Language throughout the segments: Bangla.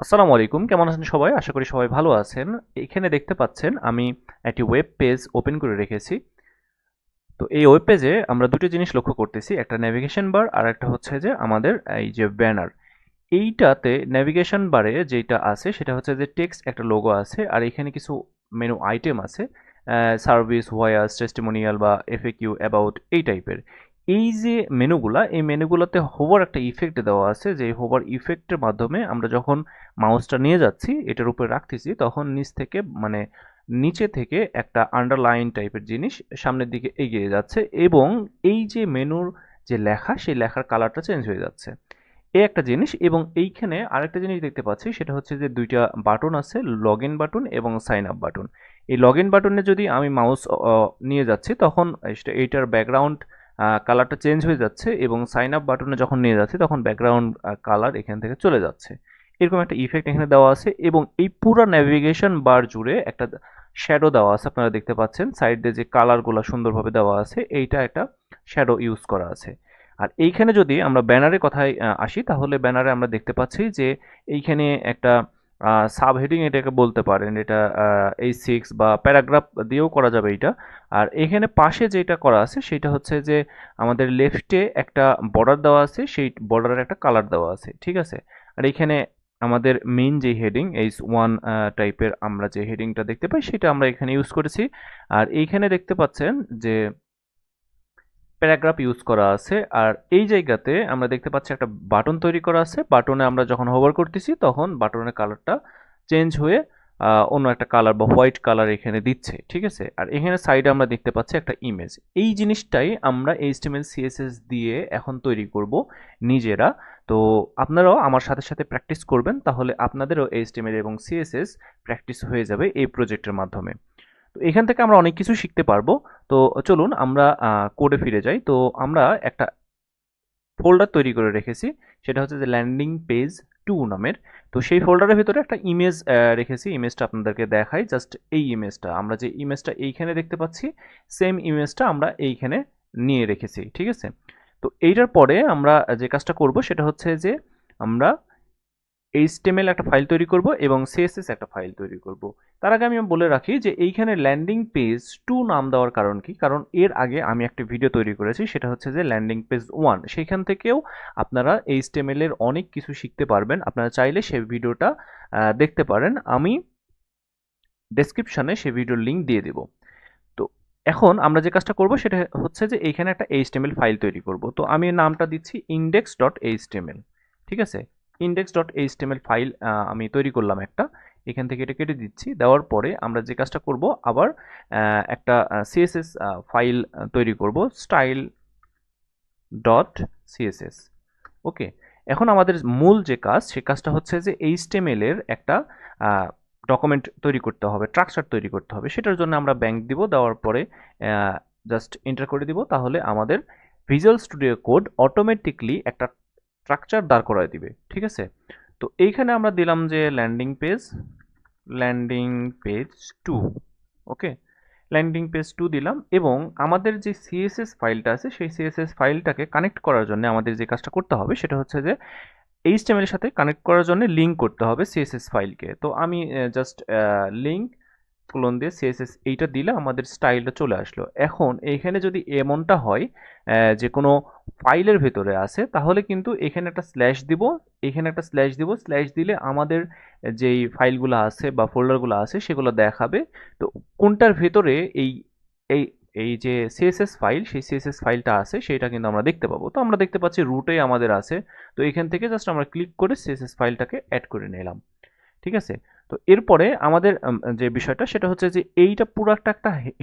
আসসালামু আলাইকুম, কেমন আছেন সবাই? আশা করি সবাই ভালো আছেন। এখানে দেখতে পাচ্ছেন আমি একটি ওয়েব পেজ ওপেন করে রেখেছি। তো এই ওয়েব পেজে আমরা দুটো জিনিস লক্ষ্য করতেছি, একটা নেভিগেশন বার আর একটা হচ্ছে যে আমাদের এই যে ব্যানার। এইটাতে নেভিগেশন বারে যেটা আছে সেটা হচ্ছে যে টেক্সট একটা লোগো আছে আর এখানে কিছু মেনু আইটেম আছে, সার্ভিস, ভয়েস, টেস্টিমোনিয়াল বা এফএকিউ, অ্যাবাউট এই টাইপের। এই যে মেনুগুলা, এই মেনুগুলোতে হোভার একটা ইফেক্ট দেওয়া আছে, যে হোভার ইফেক্টের মাধ্যমে আমরা যখন মাউসটা নিয়ে যাচ্ছি এটার উপরে রাখতেছি তখন নিচ থেকে মানে নিচে থেকে একটা আন্ডারলাইন টাইপের জিনিস সামনের দিকে এগিয়ে যাচ্ছে এবং এই যে মেনুর যে লেখা সেই লেখার কালারটা চেঞ্জ হয়ে যাচ্ছে। এই একটা জিনিস এবং এইখানে আরেকটা জিনিস দেখতে পাচ্ছি সেটা হচ্ছে যে দুইটা বাটন আছে, লগ ইন বাটন এবং সাইন আপ বাটন। এই লগ ইন বাটনে যদি আমি মাউস নিয়ে যাচ্ছি তখন এইটার ব্যাকগ্রাউন্ড কালারটা চেঞ্জ হয়ে যাচ্ছে এবং সাইন আপ বাটনে যখন নিয়ে যাচ্ছি তখন ব্যাকগ্রাউন্ড কালার এখান থেকে চলে যাচ্ছে। এরকম একটা ইফেক্ট এখানে দেওয়া আছে এবং এই পুরো ন্যাভিগেশন বার জুড়ে একটা শ্যাডো দেওয়া আছে, আপনারা দেখতে পাচ্ছেন সাইডে যে কালারগুলো সুন্দরভাবে দেওয়া আছে, এইটা একটা শ্যাডো ইউজ করা আছে। আর এইখানে যদি আমরা ব্যানারের কথায় আসি তাহলে ব্যানারে আমরা দেখতে পাচ্ছি যে এইখানে একটা সাব হেডিং এটাকে বলতে পারেন, এটা A6 বা প্যারাগ্রাফ দিয়েও করা যাবে এইটা। আর এখানে পাশে যেটা করা আছে সেটা হচ্ছে যে আমাদের লেফটে একটা বর্ডার দেওয়া আছে, সেই বর্ডারের একটা কালার দেওয়া আছে, ঠিক আছে। আর এখানে আমাদের মেইন যে হেডিং H1 টাইপের আমরা যে হেডিংটা দেখতে পাই সেটা আমরা এখানে ইউজ করেছি। আর এইখানে দেখতে পাচ্ছেন যে প্যারাগ্রাফ ইউজ করা আছে আর এই জায়গাতে আমরা দেখতে পাচ্ছি একটা বাটন তৈরি করা আছে। বাটনে আমরা যখন হোভার করতেছি তখন বাটনের কালারটা চেঞ্জ হয়ে অন্য একটা কালার বা হোয়াইট কালার এখানে দিচ্ছে, ঠিক আছে। আর এখানে সাইডে আমরা দেখতে পাচ্ছি একটা ইমেজ। এই জিনিসটাই আমরা এইচটিএমএল সিএসএস দিয়ে এখন তৈরি করব নিজেরা। তো আপনারাও আমার সাথে সাথে প্র্যাকটিস করবেন, তাহলে আপনাদেরও এইচটিএমএল এবং সিএসএস প্র্যাকটিস হয়ে যাবে এই প্রজেক্টের মাধ্যমে। তো এখান থেকে আমরা অনেক কিছু শিখতে পারবো। তো চলুন আমরা কোডে ফিরে যাই। তো আমরা একটা ফোল্ডার তৈরি করে রেখেছি, সেটা হচ্ছে যে ল্যান্ডিং পেজ 2 নামের। তো সেই ফোল্ডারের ভিতরে একটা ইমেজ রেখেছি, ইমেজটা আপনাদেরকে দেখাই। জাস্ট এই ইমেজটা, আমরা যে ইমেজটা এইখানে দেখতে পাচ্ছি সেম ইমেজটা আমরা এইখানে নিয়ে রেখেছি, ঠিক আছে। তো এইটার পরে আমরা যে কাজটা করব সেটা হচ্ছে যে আমরা এইচটিএমএল একটা ফাইল তৈরি করব এবং সিএসএস একটা ফাইল তৈরি করব। তার আগে আমি বলে রাখি যে এইখানে ল্যান্ডিং পেজ 2 নাম দেওয়ার কারণ কি, কারণ এর আগে আমি একটা ভিডিও তৈরি করেছি সেটা হচ্ছে যে ল্যান্ডিং পেজ 1, সেখান থেকেও আপনারা এইচটিএমএল এর অনেক কিছু শিখতে পারবেন। আপনারা চাইলে সেই ভিডিওটা দেখতে পারেন, আমি ডেসক্রিপশনে সেই ভিডিওর লিঙ্ক দিয়ে দেব। তো এখন আমরা যে কাজটা করব সেটা হচ্ছে যে এইখানে একটা এইচটিএমএল ফাইল তৈরি করব। তো আমি নামটা দিচ্ছি index.html, ঠিক আছে। index.html ফাইল আমি তৈরি করলাম একটা, এখান থেকে এটা কেটে দিচ্ছি। দেওয়ার পরে আমরা যে কাজটা করব আবার একটা সিএসএস ফাইল তৈরি করব, style.css। ওকে, এখন আমাদের মূল যে কাজ সে কাজটা হচ্ছে যে এইচটিএমএল এর একটা ডকুমেন্ট তৈরি করতে হবে, স্ট্রাকচার তৈরি করতে হবে। সেটার জন্য আমরা ব্যাংক দিব, দেওয়ার পরে জাস্ট এন্টার করে দিব, তাহলে আমাদের ভিজুয়াল স্টুডিও কোড অটোমেটিকলি একটা স্ট্রাকচার দাঁড় করায় দিবে, ঠিক আছে। তো এইখানে আমরা দিলাম যে ল্যান্ডিং পেজ 2। ওকে, ল্যান্ডিং পেজ 2 দিলাম এবং আমাদের যে সিএসএস ফাইলটা আছে সেই সিএসএস ফাইলটাকে কানেক্ট করার জন্য আমাদের যে কাজটা করতে হবে সেটা হচ্ছে যে এইচটিএমএল এর সাথে কানেক্ট করার জন্য লিংক করতে হবে সিএসএস ফাইলকে। তো আমি জাস্ট লিংক কোলন দিয়ে সিএসএস এইটা দিলে আমাদের স্টাইলটা চলে আসলো। এখন এইখানে যদি এমনটা হয় যে কোনো ফাইলের ভেতরে আছে তাহলে কিন্তু এখানে একটা স্ল্যাশ দিব, এখানে একটা স্ল্যাশ দিব। স্ল্যাশ দিলে আমাদের যেই ফাইলগুলো আছে বা ফোল্ডারগুলো আছে সেগুলো দেখাবে। তো কোনটার ভেতরে এই এই এই যে সিএসএস ফাইল, সেই সিএসএস ফাইলটা আছে সেটা কিন্তু আমরা দেখতে পাবো। তো আমরা দেখতে পাচ্ছি রুটে আমাদের আছে। তো এখান থেকে জাস্ট আমরা ক্লিক করে সিএসএস ফাইলটাকে অ্যাড করে নিলাম, ঠিক আছে। তো এরপরে আমাদের যে বিষয়টা সেটা হচ্ছে যে এইটা পুরো একটা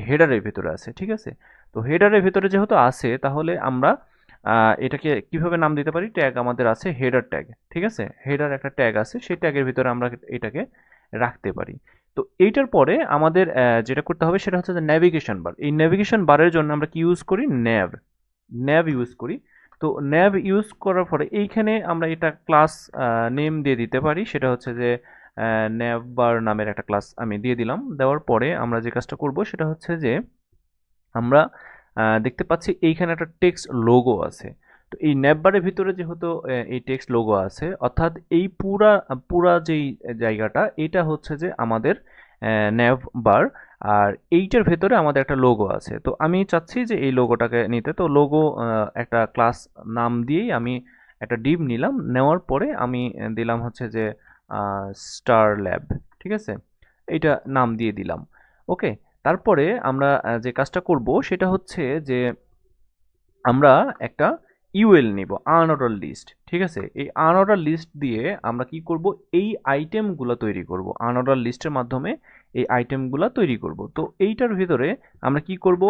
হেডারের ভেতরে আছে, ঠিক আছে। তো হেডারের ভেতরে যেহেতু আছে তাহলে আমরা এটাকে কিভাবে নাম দিতে পারি, ট্যাগ আমাদের আছে হেডার ট্যাগ, ঠিক আছে। হেডার একটা ট্যাগ আছে, সেই ট্যাগের ভিতরে আমরা এটাকে রাখতে পারি। তো এইটার পরে আমাদের যেটা করতে হবে সেটা হচ্ছে যে নেভিগেশন বার। এই নেভিগেশন বারের জন্য আমরা কি ইউজ করি, ন্যাভ ইউজ করি। তো ন্যাভ ইউজ করার পরে এইখানে আমরা এটা ক্লাস নেম দিয়ে দিতে পারি, সেটা হচ্ছে যে ন্যাভবার নামের একটা ক্লাস আমি দিয়ে দিলাম। দেওয়ার পরে আমরা যে কাজটা করব সেটা হচ্ছে যে আমরা দেখতে পাচ্ছি এইখানে একটা টেক্সট লোগো আছে। তো এই ন্যাভবারের ভিতরে যেহেতু এই টেক্সট লোগো আছে, অর্থাৎ এই পুরা পুরা যেই জায়গাটা এটা হচ্ছে যে আমাদের ন্যাভ বার, আর এইটার ভেতরে আমাদের একটা লোগো আছে। তো আমি চাচ্ছি যে এই লোগোটাকে নিতে, তো লোগো একটা ক্লাস নাম দিয়েই আমি একটা ডিভ নিলাম, নেওয়ার পরে আমি দিলাম হচ্ছে যে স্টার ল্যাব, ঠিক আছে, এইটা নাম দিয়ে দিলাম। ওকে, তারপরে আমরা যে কাজটা করব সেটা হচ্ছে যে আমরা একটা ইউএল নিব, আনঅর্ডার লিস্ট, ঠিক আছে। এই আনঅর্ডার লিস্ট দিয়ে আমরা কি করব, এই আইটেমগুলো তৈরি করব, আনঅর্ডার লিস্টের মাধ্যমে এই আইটেমগুলো তৈরি করব। তো এইটার ভিতরে আমরা কি করব,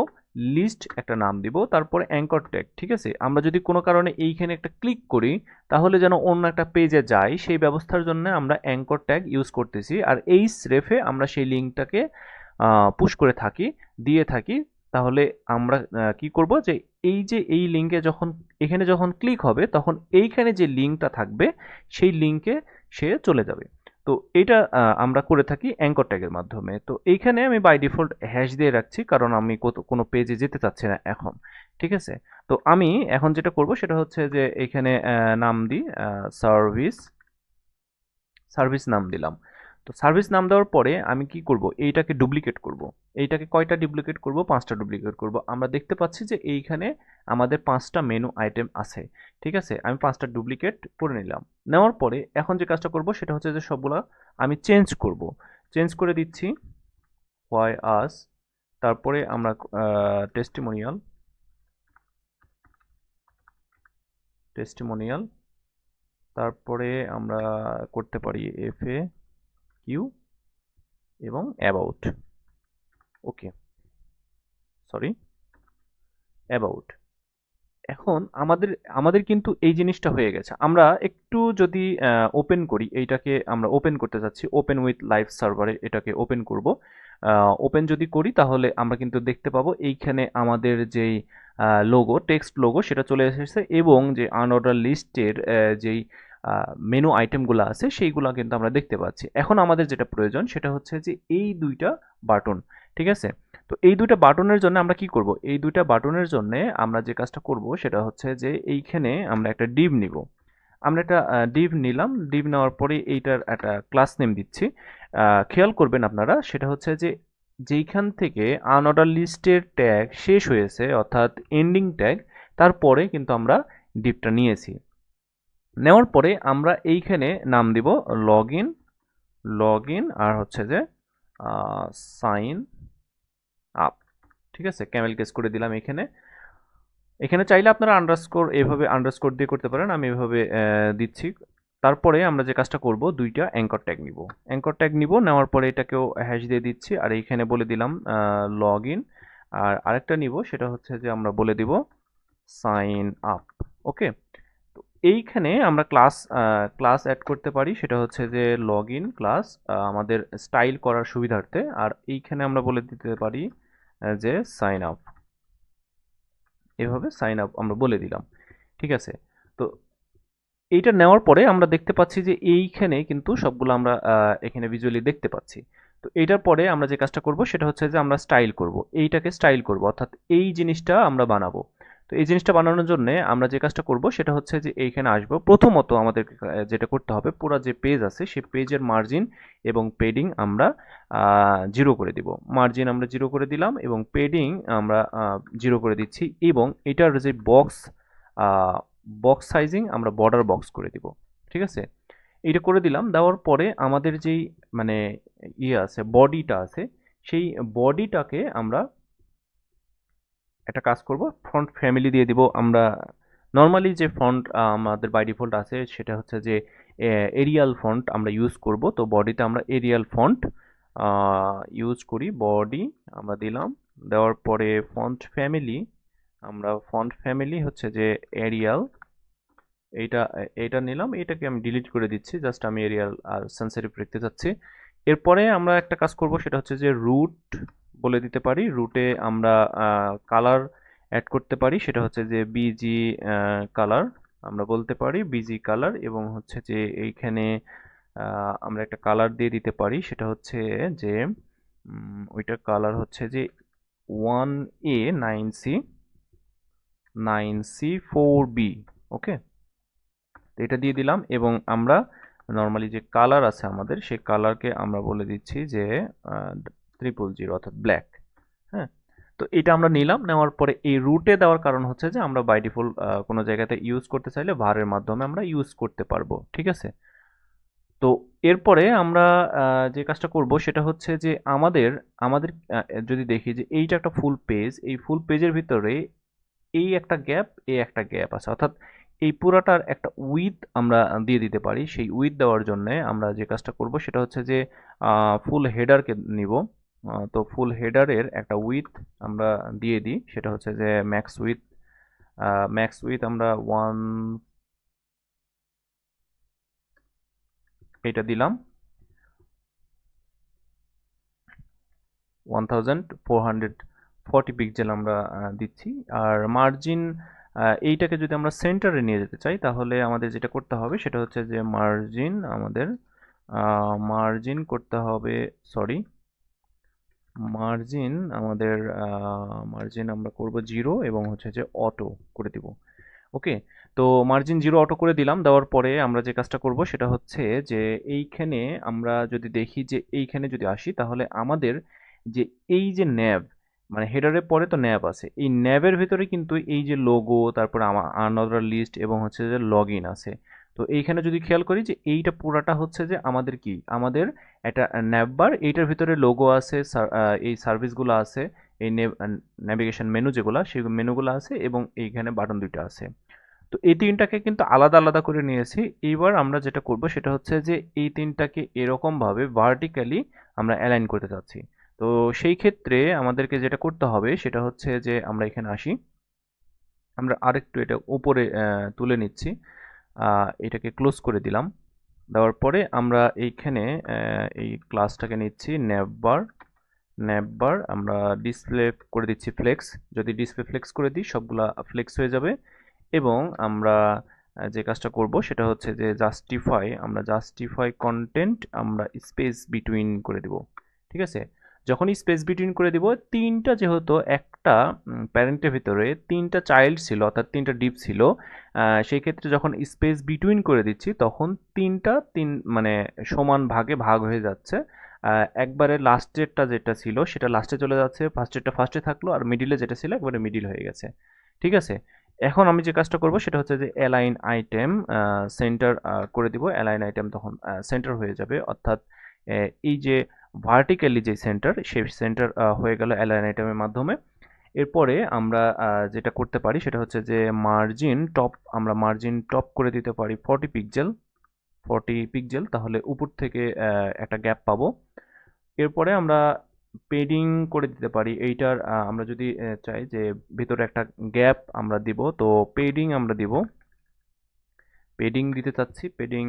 লিস্ট একটা নাম দিব, তারপরে অ্যাঙ্কর ট্যাগ, ঠিক আছে। আমরা যদি কোনো কারণে এইখানে একটা ক্লিক করি তাহলে যেন অন্য একটা পেজে যাই, সেই ব্যবস্থার জন্য আমরা অ্যাঙ্কর ট্যাগ ইউজ করতেছি। আর এই স্রেফে আমরা সেই লিঙ্কটাকে পুশ করে থাকি, দিয়ে থাকি। তাহলে আমরা কি করব, যে এই যে এই লিঙ্কে যখন এখানে যখন ক্লিক হবে তখন এইখানে যে লিঙ্কটা থাকবে সেই লিঙ্কে সে চলে যাবে। তো এটা আমরা করে থাকি অ্যাঙ্কর ট্যাগের মাধ্যমে। তো এইখানে আমি বাই ডিফল্ট হ্যাশ দিয়ে রাখছি, কারণ আমি কোনো পেজে যেতে চাচ্ছি না এখন, ঠিক আছে। তো আমি এখন যেটা করব সেটা হচ্ছে যে এখানে নাম দিই সার্ভিস, সার্ভিস নাম দিলাম। তো সার্ভিস নাম দেওয়ার পরে আমি কি করব, এইটাকে ডুপ্লিকেট করব। এইটাকে কয়টা ডুপ্লিকেট করব, 5টা ডুপ্লিকেট করব। আমরা দেখতে পাচ্ছি যে এইখানে আমাদের 5টা মেনু আইটেম আছে, ঠিক আছে। আমি 5টা ডুপ্লিকেট করে নিলাম। নেওয়ার পরে এখন যে কাজটা করব সেটা হচ্ছে যে সবগুলা আমি চেঞ্জ করব। চেঞ্জ করে দিচ্ছি হোয়াই আস, তারপরে আমরা টেস্টিমোনিয়াল, টেস্টিমোনিয়াল, তারপরে আমরা করতে পারি এফএ কিউ এবং অ্যাবাউট। Okay, sorry, about. এখন আমাদের আমাদের কিন্তু এই জিনিসটা হয়ে গেছে। আমরা একটু যদি ওপেন করি, এইটাকে আমরা ওপেন করতে চাচ্ছি, ওপেন উইথ লাইভ সার্ভারে এটাকে ওপেন করব। ওপেন যদি করি তাহলে আমরা কিন্তু দেখতে পাবো এইখানে আমাদের যেই লোগো, টেক্সট লোগো সেটা চলে এসেছে, এবং যে আনঅর্ডার লিস্টের যেই মেনু আইটেমগুলো আছে সেইগুলো কিন্তু আমরা দেখতে পাচ্ছি। এখন আমাদের যেটা প্রয়োজন সেটা হচ্ছে যে এই দুইটা বাটন, ঠিক আছে। তো এই দুইটা বাটনের জন্য আমরা কি করব, এই দুইটা বাটনের জন্য আমরা যে কাজটা করব সেটা হচ্ছে যে এইখানে আমরা একটা ডিভ নিব। আমরা একটা ডিভ নিলাম, ডিভ নেওয়ার পরে এইটার একটা ক্লাস নেম দিচ্ছি। খেয়াল করবেন আপনারা, সেটা হচ্ছে যে যেইখান থেকে আনঅর্ডার লিস্টের ট্যাগ শেষ হয়েছে, অর্থাৎ এন্ডিং ট্যাগ, তারপরে কিন্তু আমরা ডিভটা নিয়েছি। নেওয়ার পরে আমরা এইখানে নাম দিব লগ ইন, লগ ইন, আর হচ্ছে যে সাইন আপ, ঠিক আছে। ক্যামেল কেস করে দিলাম এখানে। এখানে চাইলে আপনারা আন্ডারস্কোর, এভাবে আন্ডারস্কোর দিয়ে করতে পারেন, আমি এভাবে দিচ্ছি। তারপরে আমরা যে কাজটা করব, দুইটা অ্যাঙ্কর ট্যাগ নিব, অ্যাঙ্কর ট্যাগ নিব, নেওয়ার পরে এটাকেও হ্যাশ দিয়ে দিচ্ছি, আর এইখানে বলে দিলাম লগ ইন। আর আরেকটা নিব, সেটা হচ্ছে যে আমরা বলে দিব সাইন আপ। ওকে, তো এইখানে আমরা ক্লাস ক্লাস অ্যাড করতে পারি, সেটা হচ্ছে যে লগ ইন ক্লাস, আমাদের স্টাইল করার সুবিধার্থে। আর এইখানে আমরা বলে দিতে পারি যে সাইন আপ, এভাবে সাইন আপ আমরা বলে দিলাম, ঠিক আছে। তো এইটা নেওয়ার পরে আমরা দেখতে পাচ্ছি যে এইখানে কিন্তু সবগুলো আমরা এখানে ভিজুয়ালি দেখতে পাচ্ছি। তো এইটার পরে আমরা যে কাজটা করব সেটা হচ্ছে যে আমরা স্টাইল করব, এইটাকে স্টাইল করব, অর্থাৎ এই জিনিসটা আমরা বানাবো। তো এই জিনিসটা বানানোর জন্য আমরা যে কাজটা করব সেটা হচ্ছে যে এইখানে আসবো। প্রথমত আমাদের যেটা করতে হবে, পুরো যে পেজ আছে সেই পেজের মার্জিন এবং পেডিং আমরা 0 করে দিব। মার্জিন আমরা 0 করে দিলাম এবং পেডিং আমরা 0 করে দিচ্ছি, এবং এটার যে বক্স বক্স সাইজিং আমরা বর্ডার বক্স করে দিব, ঠিক আছে। এইটা করে দিলাম। দেওয়ার পরে আমাদের যেই মানে ইয়ে আছে, বডিটা আছে, সেই বডিটাকে আমরা একটা কাজ করব, ফন্ট ফ্যামিলি দিয়ে দিব আমরা। নর্মালি যে ফন্ট আমাদের বাই ডিফল্ট আছে সেটা হচ্ছে যে এরিয়াল ফন্ট আমরা ইউজ করব। তো বডিতে আমরা এরিয়াল ফন্ট ইউজ করি, বডি আমরা দিলাম। দেওয়ার পরে ফন্ট ফ্যামিলি, আমরা ফন্ট ফ্যামিলি হচ্ছে যে এরিয়াল, এইটা এইটা নিলাম, এটাকে আমি ডিলিট করে দিচ্ছি, জাস্ট আমি এরিয়াল আর সেন্সিটিভ রাখতে চাচ্ছি। এরপরে আমরা একটা কাজ করব, সেটা হচ্ছে যে রুট বলে দিতে পারি। রুটে আমরা কালার অ্যাড করতে পারি, সেটা হচ্ছে যে বিজি কালার আমরা বলতে পারি, বিজি কালার। এবং হচ্ছে যে এইখানে আমরা একটা কালার দিয়ে দিতে পারি, সেটা হচ্ছে যে ওইটার কালার হচ্ছে যে 1A9C, 9C4B। ওকে, তো এটা দিয়ে দিলাম এবং আমরা নর্মালি যে কালার আছে আমাদের সেই কালারকে আমরা বলে দিচ্ছি যে 000 অর্থাৎ ব্ল্যাক। হ্যাঁ, তো এটা আমরা নিলাম, নেওয়ার পরে এই রুটে দেওয়ার কারণ হচ্ছে যে আমরা বাই ডিফল্ট কোনো জায়গাতে ইউজ করতে চাইলে ভারের মাধ্যমে আমরা ইউজ করতে পারবো। ঠিক আছে, তো এরপরে আমরা যে কাজটা করব সেটা হচ্ছে যে আমাদের আমাদের যদি দেখি যে এইটা একটা ফুল পেজ, এই ফুল পেজের ভিতরে এই একটা গ্যাপ, এই একটা গ্যাপ আছে, অর্থাৎ এই পুরাটার একটা উইথ আমরা দিয়ে দিতে পারি। সেই উইথ দেওয়ার জন্য আমরা যে কাজটা করব সেটা হচ্ছে যে ফুল হেডারকে নিব। তো ফুল হেডারের একটা উইথ আমরা দিয়ে দিই, সেটা হচ্ছে যে ম্যাক্স উইথ আমরা এটা দিলাম 1440 পিক্সেল আমরা দিচ্ছি। আর মার্জিন এইটাকে যদি আমরা সেন্টারে নিয়ে যেতে চাই তাহলে আমাদের যেটা করতে হবে সেটা হচ্ছে যে মার্জিন করতে হবে, সরি, মার্জিন আমাদের মার্জিন আমরা করব 0 এবং হচ্ছে যে অটো করে দিব। ওকে, তো মার্জিন 0 অটো করে দিলাম। দেওয়ার পরে আমরা যে কাজটা করব সেটা হচ্ছে যে এইখানে আমরা যদি দেখি যে এইখানে যদি আসি তাহলে আমাদের যে এই যে ন্যাব, মানে হেডারের পরে তো ন্যাব আছে, এই ন্যাবের ভিতরে কিন্তু এই যে লোগো, তারপরে আনাদার লিস্ট এবং হচ্ছে যে লগ ইন আছে। তো এইখানে যদি খেয়াল করি যে এইটা পুরাটা হচ্ছে যে আমাদের কি, আমাদের একটা ন্যাব বার, এইটার ভিতরে লোগো আছে, এই সার্ভিসগুলো আছে, এই নেভিগেশন মেনু যেগুলো সেই মেনুগুলো আছে এবং এইখানে বাটন দুইটা আছে। তো এই তিনটাকে কিন্তু আলাদা আলাদা করে নিয়েছি। এইবার আমরা যেটা করব সেটা হচ্ছে যে এই তিনটাকে এরকমভাবে ভার্টিক্যালি আমরা অ্যালাইন করতে চাচ্ছি। তো সেই ক্ষেত্রে আমাদেরকে যেটা করতে হবে সেটা হচ্ছে যে আমরা এখানে আসি, আমরা আরেকটু এটা উপরে তুলে নিচ্ছি, এটাকে ক্লোজ করে দিলাম। দেওয়ার পরে আমরা এইখানে এই ক্লাসটাকে নিচ্ছি ন্যাববার আমরা ডিসপ্লে করে দিচ্ছি ফ্লেক্স। যদি ডিসপ্লে ফ্লেক্স করে দিই সবগুলা ফ্লেক্স হয়ে যাবে এবং আমরা যে কাজটা করব সেটা হচ্ছে যে জাস্টিফাই কন্টেন্ট আমরা স্পেস বিটুইন করে দিব। ঠিক আছে, যখনই স্পেস বিটুইন করে দিব, তিনটা যেহেতু একটা প্যারেন্টের ভিতরে তিনটা চাইল্ড ছিল অর্থাৎ তিনটা ডিপ ছিল, সেই ক্ষেত্রে যখন স্পেস বিটুইন করে দিচ্ছি তখন তিন মানে সমান ভাগে ভাগ হয়ে যাচ্ছে। একবারে লাস্টেরটা যেটা ছিল সেটা লাস্টে চলে যাচ্ছে, ফার্স্টেরটা ফার্স্টে থাকলো, আর মিডিলে যেটা ছিল একবারে মিডিল হয়ে গেছে। ঠিক আছে, এখন আমি যে কাজটা করব সেটা হচ্ছে যে অ্যালাইন আইটেম সেন্টার করে দিব। অ্যালাইন আইটেম তখন সেন্টার হয়ে যাবে, অর্থাৎ এই যে ভার্টিক্যালি যে সেন্টার সেই সেন্টার হয়ে গেল অ্যালাইন আইটেমের মাধ্যমে। এরপরে আমরা যেটা করতে পারি সেটা হচ্ছে যে আমরা মার্জিন টপ করে দিতে পারি 40 পিক্সেল, তাহলে উপর থেকে একটা গ্যাপ পাবো। এরপরে আমরা পেডিং করে দিতে পারি এইটার, আমরা যদি চাই যে ভিতরে একটা গ্যাপ আমরা দিব, তো আমরা পেডিং দিতে চাচ্ছি। পেডিং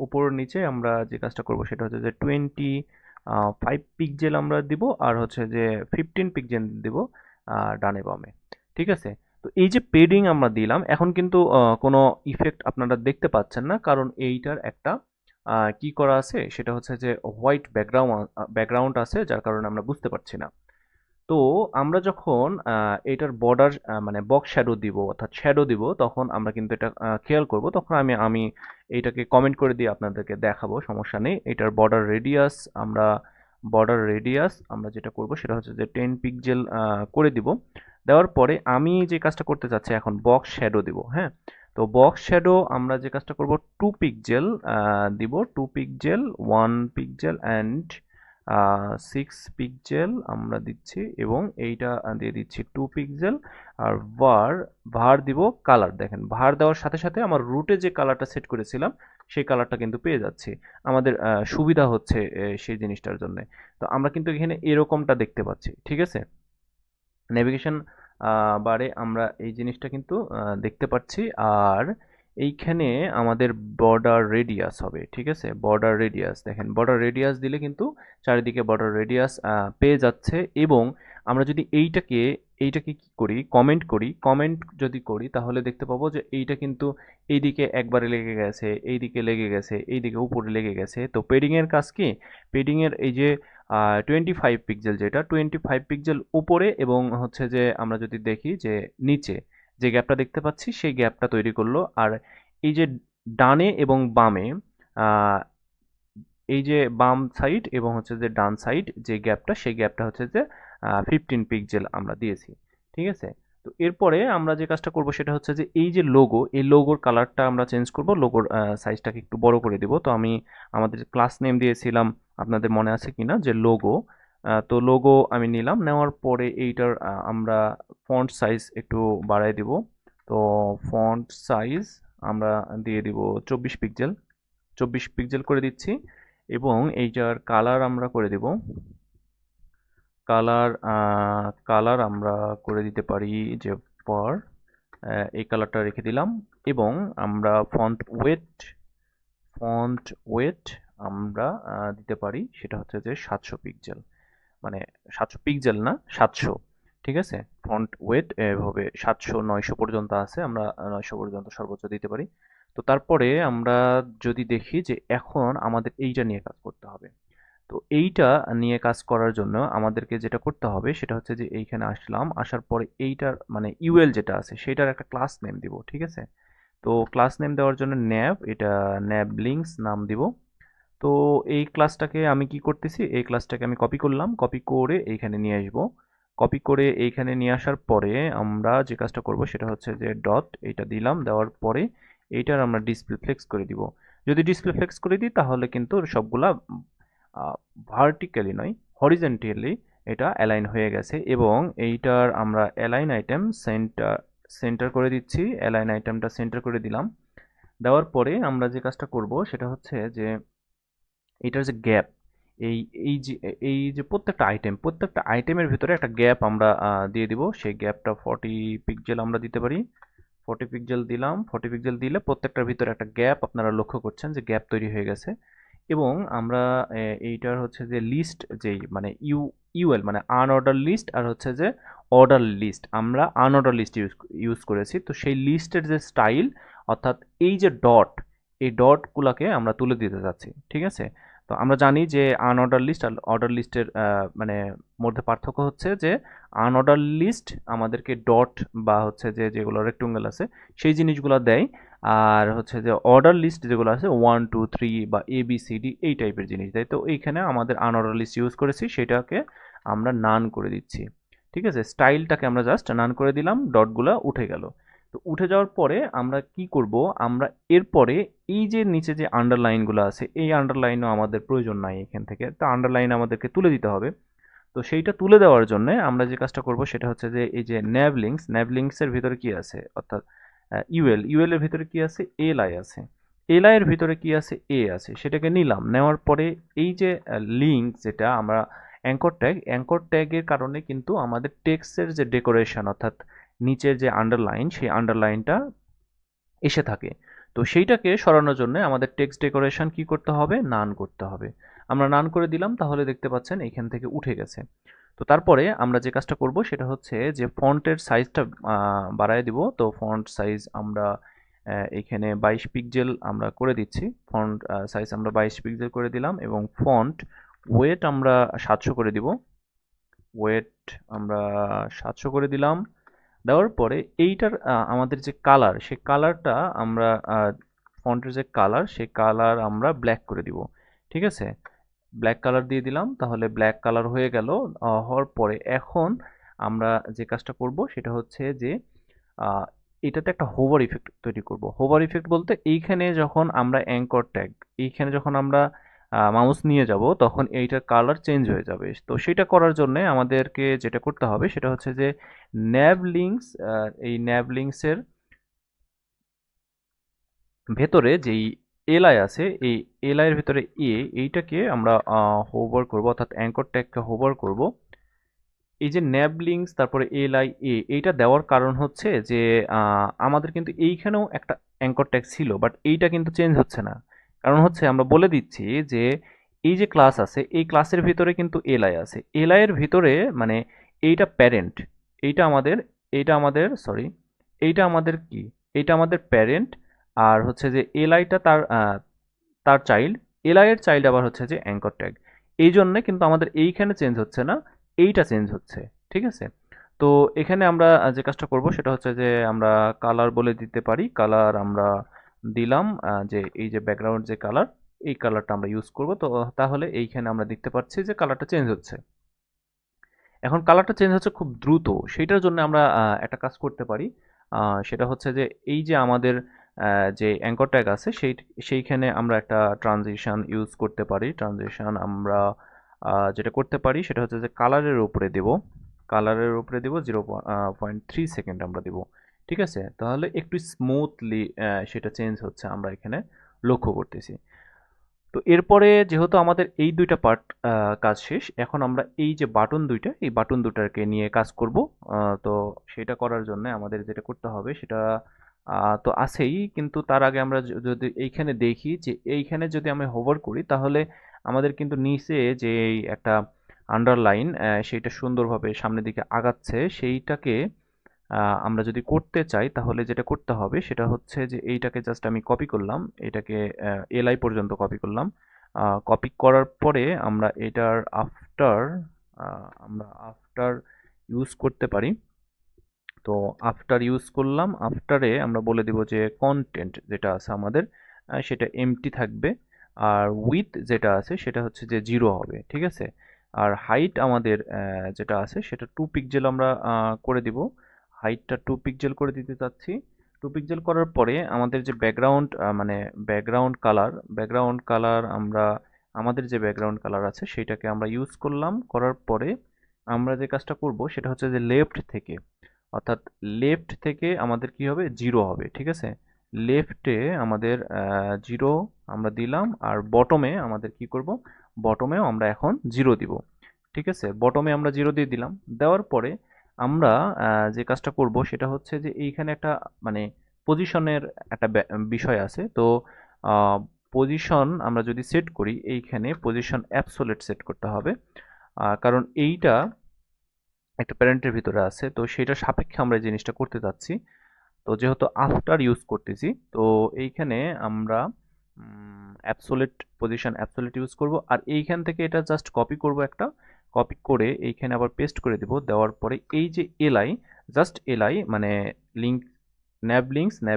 উপর নিচে আমরা যে কাজটা করব সেটা হচ্ছে যে 25 পিক্সেল আমরা দিব আর হচ্ছে যে 15 পিক্সেল দিব ডানে বামে। ঠিক আছে, তো এই যে পেডিং আমরা দিলাম এখন কিন্তু কোনো ইফেক্ট আপনারা দেখতে পাচ্ছেন না, কারণ এইটার একটা কি করা আছে সেটা হচ্ছে যে হোয়াইট ব্যাকগ্রাউন্ড আছে, যার কারণে আমরা বুঝতে পারছি না। তো আমরা যখন এটার বর্ডার মানে বক্স শ্যাডো দিব অর্থাৎ শ্যাডো দিব তখন আমরা কিন্তু এটা খেয়াল করব, তখন আমি এইটাকে কমেন্ট করে দিয়ে আপনাদেরকে দেখাবো, সমস্যা নেই। এটার বর্ডার রেডিয়াস আমরা যেটা করব সেটা হচ্ছে যে 10 পিক্সেল করে দিব। দেওয়ার পরে আমি যে কাজটা করতে চাচ্ছি এখন বক্স শ্যাডো দিব। হ্যাঁ, তো বক্স শ্যাডো আমরা যে কাজটা করব 2 পিক্সেল দিব, 2 পিক্সেল, 1 পিক্সেল অ্যান্ড 6 পিক্সেল আমরা দিচ্ছি এবং এইটা দিয়ে দিচ্ছি 2 পিক্সেল। আর ভার দিব কালার, দেখেন ভার দেওয়ার সাথে সাথে আমার রুটে যে কালারটা সেট করেছিলাম সেই কালারটা কিন্তু পেয়ে যাচ্ছি। আমাদের সুবিধা হচ্ছে সেই জিনিসটার জন্য। তো আমরা কিন্তু এখানে এরকমটা দেখতে পাচ্ছি। ঠিক আছে, নেভিগেশন বারে আমরা এই জিনিসটা কিন্তু দেখতে পাচ্ছি। আর এইখানে আমাদের বর্ডার রেডিয়াস হবে। ঠিক আছে, বর্ডার রেডিয়াস দেখেন, বর্ডার রেডিয়াস দিলে কিন্তু চারিদিকে বর্ডার রেডিয়াস পেয়ে যাচ্ছে। এবং আমরা যদি এইটাকে কি করি, কমেন্ট যদি করি তাহলে দেখতে পাবো যে এইটা কিন্তু এইদিকে একবারে লেগে গেছে, এইদিকে লেগে গেছে, এইদিকে উপরে লেগে গেছে। তো পেডিং এর কাজ কি, পেডিং এর এই যে 25 পিক্সেল, যেটা 25 পিক্সেল উপরে, এবং হচ্ছে যে আমরা যদি দেখি যে নিচে যে গ্যাপটা দেখতে পাচ্ছি সেই গ্যাপটা তৈরি করলো। আর এই যে ডানে এবং বামে, আহ, এই যে বাম সাইড এবং হচ্ছে যে ডান সাইড যে গ্যাপটা, সেই গ্যাপটা হচ্ছে যে 15 পিক্সেল আমরা দিয়েছি। ঠিক আছে। তো এরপরে আমরা যে কাজটা করব সেটা হচ্ছে যে এই যে লোগো, এই লোগোর কালারটা আমরা চেঞ্জ করব, লোগোর সাইজটাকে একটু বড় করে দিব। তো আমি আমাদের ক্লাস নেম দিয়েছিলাম, আপনাদের মনে আছে কিনা, যে লোগো। তো লোগো আমি নিলাম, নেওয়ার পরে এইটার আমরা ফন্ট সাইজ একটু বাড়াই দিব। তো ফন্ট সাইজ আমরা দিয়ে দিব 24 পিক্সেল, 24 পিক্সেল করে দিচ্ছি। এবং এইটার কালার আমরা করে দিব, কালার কালার আমরা করে দিতে পারি যে ফর, এই কালারটা রেখে দিলাম। এবং আমরা ফন্ট ওয়েট আমরা দিতে পারি, সেটা হচ্ছে যে 700 পিক্সেল, মানে 700 পিক্সেল না, 700। ঠিক আছে। ফন্ট ওয়েট এভাবে 700 900 পর্যন্ত আছে, আমরা 900 পর্যন্ত সর্বোচ্চ দিতে পারি। তো তারপরে আমরা যদি দেখি যে এখন আমাদের এইটা নিয়ে কাজ করতে হবে। তো এইটা নিয়ে কাজ করার জন্য আমাদেরকে যেটা করতে হবে সেটা হচ্ছে যে এইখানে আসলাম, আসার পরে এইটার মানে ইউএল যেটা আছে সেটার একটা ক্লাস নেম দিব। ঠিক আছে। তো ক্লাস নেম দেওয়ার জন্য এটা ন্যাব লিঙ্কস নাম দিব। তো এই ক্লাসটাকে আমি কি করতেছি, এই ক্লাসটাকে আমি কপি করলাম, কপি করে এইখানে নিয়ে আসবো। কপি করে এইখানে নিয়ে আসার পরে আমরা যে কাজটা করব সেটা হচ্ছে যে ডট এইটা দিলাম, দেওয়ার পরে এইটার আমরা ডিসপ্লে ফ্লেক্স করে দিব। যদি ডিসপ্লে ফ্লেক্স করে দিই তাহলে কিন্তু সবগুলা ভার্টিক্যালি নয়, হরিজেন্টালি এটা অ্যালাইন হয়ে গেছে। এবং এইটার আমরা অ্যালাইন আইটেম সেন্টার করে দিচ্ছি, অ্যালাইন আইটেমটা সেন্টার করে দিলাম। দেওয়ার পরে আমরা যে কাজটা করব সেটা হচ্ছে যে এটার যে গ্যাপ, এই এই যে প্রত্যেকটা আইটেমের ভিতরে একটা গ্যাপ আমরা দিয়ে দিব। সেই গ্যাপটা 40 পিক্সেল আমরা দিতে পারি। 40 পিক্সেল দিলাম, 40 পিক্সেল দিলে প্রত্যেকটার ভিতরে একটা গ্যাপ, আপনারা লক্ষ্য করছেন যে গ্যাপ তৈরি হয়ে গেছে। এবং আমরা এইটার হচ্ছে যে লিস্ট, যেই মানে ইউএল মানে আনঅর্ডার লিস্ট, আর হচ্ছে যে অর্ডার লিস্ট, আমরা আনঅর্ডার লিস্ট ইউজ করেছি। তো সেই লিস্টের যে স্টাইল, অর্থাৎ এই যে ডট, এই ডটগুলোকে আমরা তুলে দিতে যাচ্ছি। ঠিক আছে। তো আমরা জানি যে আনঅর্ডার লিস্ট আর অর্ডার লিস্টের মানে মধ্যে পার্থক্য হচ্ছে যে আনঅর্ডার লিস্ট আমাদেরকে ডট বা হচ্ছে যে যেগুলো রেক্টেঙ্গেল আছে সেই জিনিসগুলো দেয়। আর হচ্ছে যে অর্ডার লিস্ট যেগুলো আছে 1 2 3 বা ABCD এই টাইপের জিনিস দেয়। তো এইখানে আমাদের আনঅর্ডার লিস্ট ইউজ করেছি, সেটাকে আমরা নান করে দিচ্ছি। ঠিক আছে। স্টাইলটাকে আমরা জাস্ট নান করে দিলাম, ডটগুলো উঠে গেল। তো উঠে যাওয়ার পরে আমরা কি করব, আমরা এরপরে এই যে নিচে যে আন্ডারলাইনগুলো আছে এই আন্ডারলাইনও আমাদের প্রয়োজন নাই এখান থেকে, তো আন্ডারলাইন আমাদেরকে তুলে দিতে হবে। তো সেইটা তুলে দেওয়ার জন্য আমরা যে কাজটা করব সেটা হচ্ছে যে এই যে ন্যাভ লিঙ্কস এর ভিতরে কি আছে, অর্থাৎ ইউএল এর ভিতরে কি আছে, এলআই আছে, এলআই এর ভিতরে কি আছে, এ আছে, সেটাকে নিলাম। নেওয়ার পরে এই যে লিঙ্ক যেটা আমরা অ্যাঙ্কর ট্যাগের কারণে কিন্তু আমাদের টেক্সটের যে ডেকোরেশন, অর্থাৎ নিচের যে আন্ডারলাইন, সেই আন্ডারলাইনটা এসে থাকে। তো সেইটাকে সরানোর জন্য আমাদের টেক্সট ডেকোরেশন কি করতে হবে, নান করতে হবে। আমরা নান করে দিলাম, তাহলে দেখতে পাচ্ছেন এখান থেকে উঠে গেছে। তো তারপরে আমরা যে কাজটা করব সেটা হচ্ছে যে ফন্টের সাইজটা বাড়ায় দিব। তো ফন্ট সাইজ আমরা এখানে 22 পিক্সেল আমরা করে দিচ্ছি। ফন্ট সাইজ আমরা 22 পিক্সেল করে দিলাম, এবং ফন্ট ওয়েট আমরা 700 করে দিব। ওয়েট আমরা 700 করে দিলাম। দেওয়ার পরে এইটার আমাদের যে কালার, সেই কালারটা আমরা ফন্টের যে কালার, সেই কালার আমরা ব্ল্যাক করে দিব। ঠিক আছে। ব্ল্যাক কালার দিয়ে দিলাম, তাহলে ব্ল্যাক কালার হয়ে গেল। হওয়ার পরে এখন আমরা যে কাজটা করব সেটা হচ্ছে যে আহ, এটাতে একটা হোভার ইফেক্ট তৈরি করব। হোভার ইফেক্ট বলতে এইখানে যখন আমরা অ্যাঙ্কর ট্যাগ, এইখানে যখন আমরা মাউস নিয়ে যাব তখন এইটার কালার চেঞ্জ হয়ে যাবে। তো সেটা করার জন্য আমাদেরকে যেটা করতে হবে সেটা হচ্ছে যে ন্যাভ লিঙ্কস, এই ন্যাভ লিঙ্কসের ভেতরে যেই এলআই আছে, এই এলআই এর ভেতরে এইটাকে আমরা হোভার করব, অর্থাৎ অ্যাঙ্কর ট্যাগকে হোভার করব। এই যে ন্যাব লিঙ্কস তারপরে এলআই এইটা দেওয়ার কারণ হচ্ছে যে আমাদের কিন্তু এইখানেও একটা অ্যাঙ্কর ট্যাগ ছিল, বাট এইটা কিন্তু চেঞ্জ হচ্ছে না। কারণ হচ্ছে আমরা বলে দিচ্ছি যে এই যে ক্লাস আছে এই ক্লাসের ভিতরে কিন্তু এলআই আছে, এলআই এর ভিতরে মানে এইটা প্যারেন্ট, এইটা আমাদের সরি, এইটা আমাদের কি, এইটা আমাদের প্যারেন্ট। আর হচ্ছে যে এলআইটা তার চাইল্ড, এলআই এর চাইল্ড আবার হচ্ছে যে অ্যাঙ্কর ট্যাগ। এই জন্যে কিন্তু আমাদের এইখানে চেঞ্জ হচ্ছে না, এইটা চেঞ্জ হচ্ছে। ঠিক আছে? তো এখানে আমরা যে কাজটা করব সেটা হচ্ছে যে আমরা কালার বলে দিতে পারি। কালার আমরা দিলাম যে এই যে ব্যাকগ্রাউন্ড যে কালার, এই কালারটা আমরা ইউজ করব। তো তাহলে এইখানে আমরা দেখতে পাচ্ছি যে কালারটা চেঞ্জ হচ্ছে। এখন কালারটা চেঞ্জ হচ্ছে খুব দ্রুত। সেইটার জন্য আমরা একটা কাজ করতে পারি। সেটা হচ্ছে যে এই যে আমাদের যে অ্যাঙ্কর ট্যাগ আছে সেইখানে আমরা একটা ট্রানজিশন ইউজ করতে পারি। ট্রানজিশন আমরা যেটা করতে পারি সেটা হচ্ছে যে কালারের উপরে দেব। কালারের উপরে দেব 0.3 সেকেন্ড আমরা দেব। ঠিক আছে? তাহলে একটু স্মুথলি সেটা চেঞ্জ হচ্ছে আমরা এখানে লক্ষ্য করতেছি। তো এরপরে যেহেতু আমাদের এই ২ টা পার্ট কাজ শেষ, এখন আমরা এই যে বাটন ২ টা, এই বাটন ২ টাকে নিয়ে কাজ করব। তো সেটা করার জন্যে আমাদের যেটা করতে হবে সেটা তো আছেই, কিন্তু তার আগে আমরা যদি এইখানে দেখি যে এইখানে যদি আমি হোভার করি তাহলে আমাদের কিন্তু নিচে যে এই একটা আন্ডারলাইন সেইটা সুন্দরভাবে সামনের দিকে আগাচ্ছে, সেইটাকে আমরা যদি করতে চাই তাহলে যেটা করতে হবে সেটা হচ্ছে যে এইটাকে জাস্ট আমি কপি করলাম, এটাকে এলআই পর্যন্ত কপি করলাম। কপি করার পরে আমরা এটার আফটার ইউজ করতে পারি। তো আফটার ইউজ করলাম, আফটারে আমরা বলে দিব যে কন্টেন্ট যেটা আছে আমাদের সেটা এমটি থাকবে, আর উইথ যেটা আছে সেটা হচ্ছে যে 0 হবে। ঠিক আছে? আর হাইট আমাদের যেটা আছে সেটা 2 পিক্সেল আমরা করে দিব। হাইটটা 2 পিক্সেল করে দিতে চাচ্ছি। 2 পিক্সেল করার পরে আমাদের যে ব্যাকগ্রাউন্ড মানে ব্যাকগ্রাউন্ড কালার আমরা আমাদের যে ব্যাকগ্রাউন্ড কালার আছে সেটাকে আমরা ইউজ করলাম। করার পরে আমরা যে কাজটা করব সেটা হচ্ছে যে লেফট থেকে, অর্থাৎ লেফট থেকে আমাদের কি হবে 0 হবে। ঠিক আছে? লেফটে আমাদের 0 আমরা দিলাম, আর বটমে আমাদের কি করব, বটমেও আমরা এখন 0 দিব। ঠিক আছে? বটমে আমরা 0 দিয়ে দিলাম। দেওয়ার পরে আমরা যে কাজটা করব সেটা হচ্ছে যে এইখানে একটা মানে পজিশনের একটা বিষয় আছে। তো পজিশন আমরা যদি সেট করি, এইখানে পজিশন অ্যাবসোলিউট সেট করতে হবে। কারণ এইটা একটা প্যারেন্টের ভিতরে আছে, তো সেটার সাপেক্ষে আমরা এই জিনিসটা করতে চাচ্ছি। তো যেহেতু আফটার ইউজ করতেছি, তো এইখানে আমরা অ্যাবসোলিউট পজিশন অ্যাবসোলিউট ইউজ করব, আর এইখান থেকে এটা জাস্ট কপি করব, একটা কপি করে এইখানে আবার পেস্ট করে দেব। দেওয়ার পরে এই যে এলআই, জাস্ট এলআই মানে লিঙ্ক ন্যাভ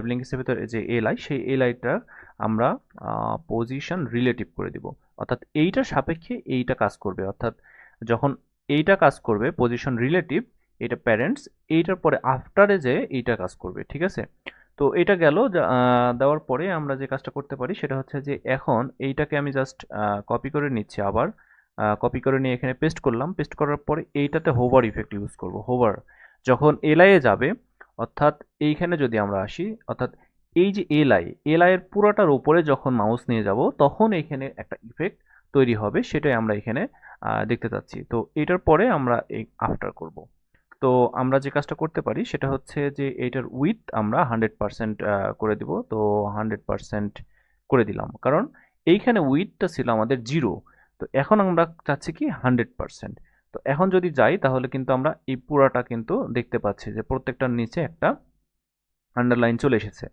লিঙ্কসের ভিতরে যে এলআই, সেই এলআইটা আমরা পজিশন রিলেটিভ করে দিব। অর্থাৎ এইটার সাপেক্ষে এইটা কাজ করবে, অর্থাৎ যখন এইটা কাজ করবে পজিশন রিলেটিভ, এটা প্যারেন্টস, এইটার পরে আফটারে যে এইটা কাজ করবে। ঠিক আছে? তো এটা গেল। দেওয়ার পরে আমরা যে কাজটা করতে পারি সেটা হচ্ছে যে এখন এইটাকে আমি জাস্ট কপি করে নিচ্ছি, আবার কপি করে নিয়ে এখানে পেস্ট করলাম। পেস্ট করার পরে এইটাতে হোভার ইফেক্ট ইউজ করব। হোভার যখন এলআই এ যাবে, অর্থাৎ এইখানে যদি আমরা আসি, অর্থাৎ এই যে এলআই এর পুরোটার উপরে যখন মাউস নিয়ে যাব তখন এইখানে একটা ইফেক্ট তৈরি হবে, সেটাই আমরা এখানে দেখতে চাচ্ছি। তো এটার পরে আমরা এই আফটার করব। তো আমরা যে কাজটা করতে পারি সেটা হচ্ছে যে এইটার উইথ আমরা 100% করে দিব। তো 100% করে দিলাম, কারণ এইখানে উইথটা ছিল আমাদের 0। তো এখন আমরা চাচ্ছি কি 100%। তো এখন যদি যাই তাহলে কিন্তু আমরা এই পুরাটা কিন্তু দেখতে পাচ্ছি যে প্রত্যেকটার নিচে একটা আন্ডারলাইন চলে এসেছে।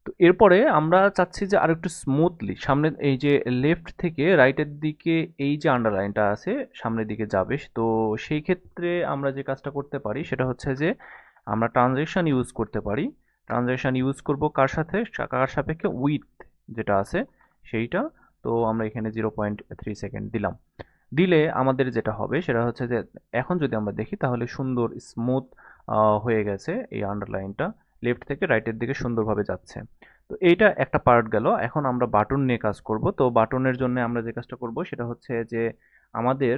তো এরপরে আমরা চাচ্ছি যে আরেকটু স্মুথলি সামনে এই যে লেফট থেকে রাইটের দিকে এই যে আন্ডারলাইনটা আছে সামনের দিকে যাবে। তো সেই ক্ষেত্রে আমরা যে কাজটা করতে পারি সেটা হচ্ছে যে আমরা ট্রানজেকশন ইউজ করতে পারি। ট্রানজেকশন ইউজ করব কার সাথে, কার সাপেক্ষে, উইথ যেটা আছে সেইটা। তো আমরা এখানে 0.3 সেকেন্ড দিলাম। দিলে আমাদের যেটা হবে সেটা হচ্ছে যে এখন যদি আমরা দেখি তাহলে সুন্দর স্মুথ হয়ে গেছে এই আন্ডারলাইনটা, লেফট থেকে রাইটের দিকে সুন্দরভাবে যাচ্ছে। তো এইটা একটা পার্ট গেল। এখন আমরা বাটন নিয়ে কাজ করব। তো বাটনের জন্য আমরা যে কাজটা করব সেটা হচ্ছে যে আমাদের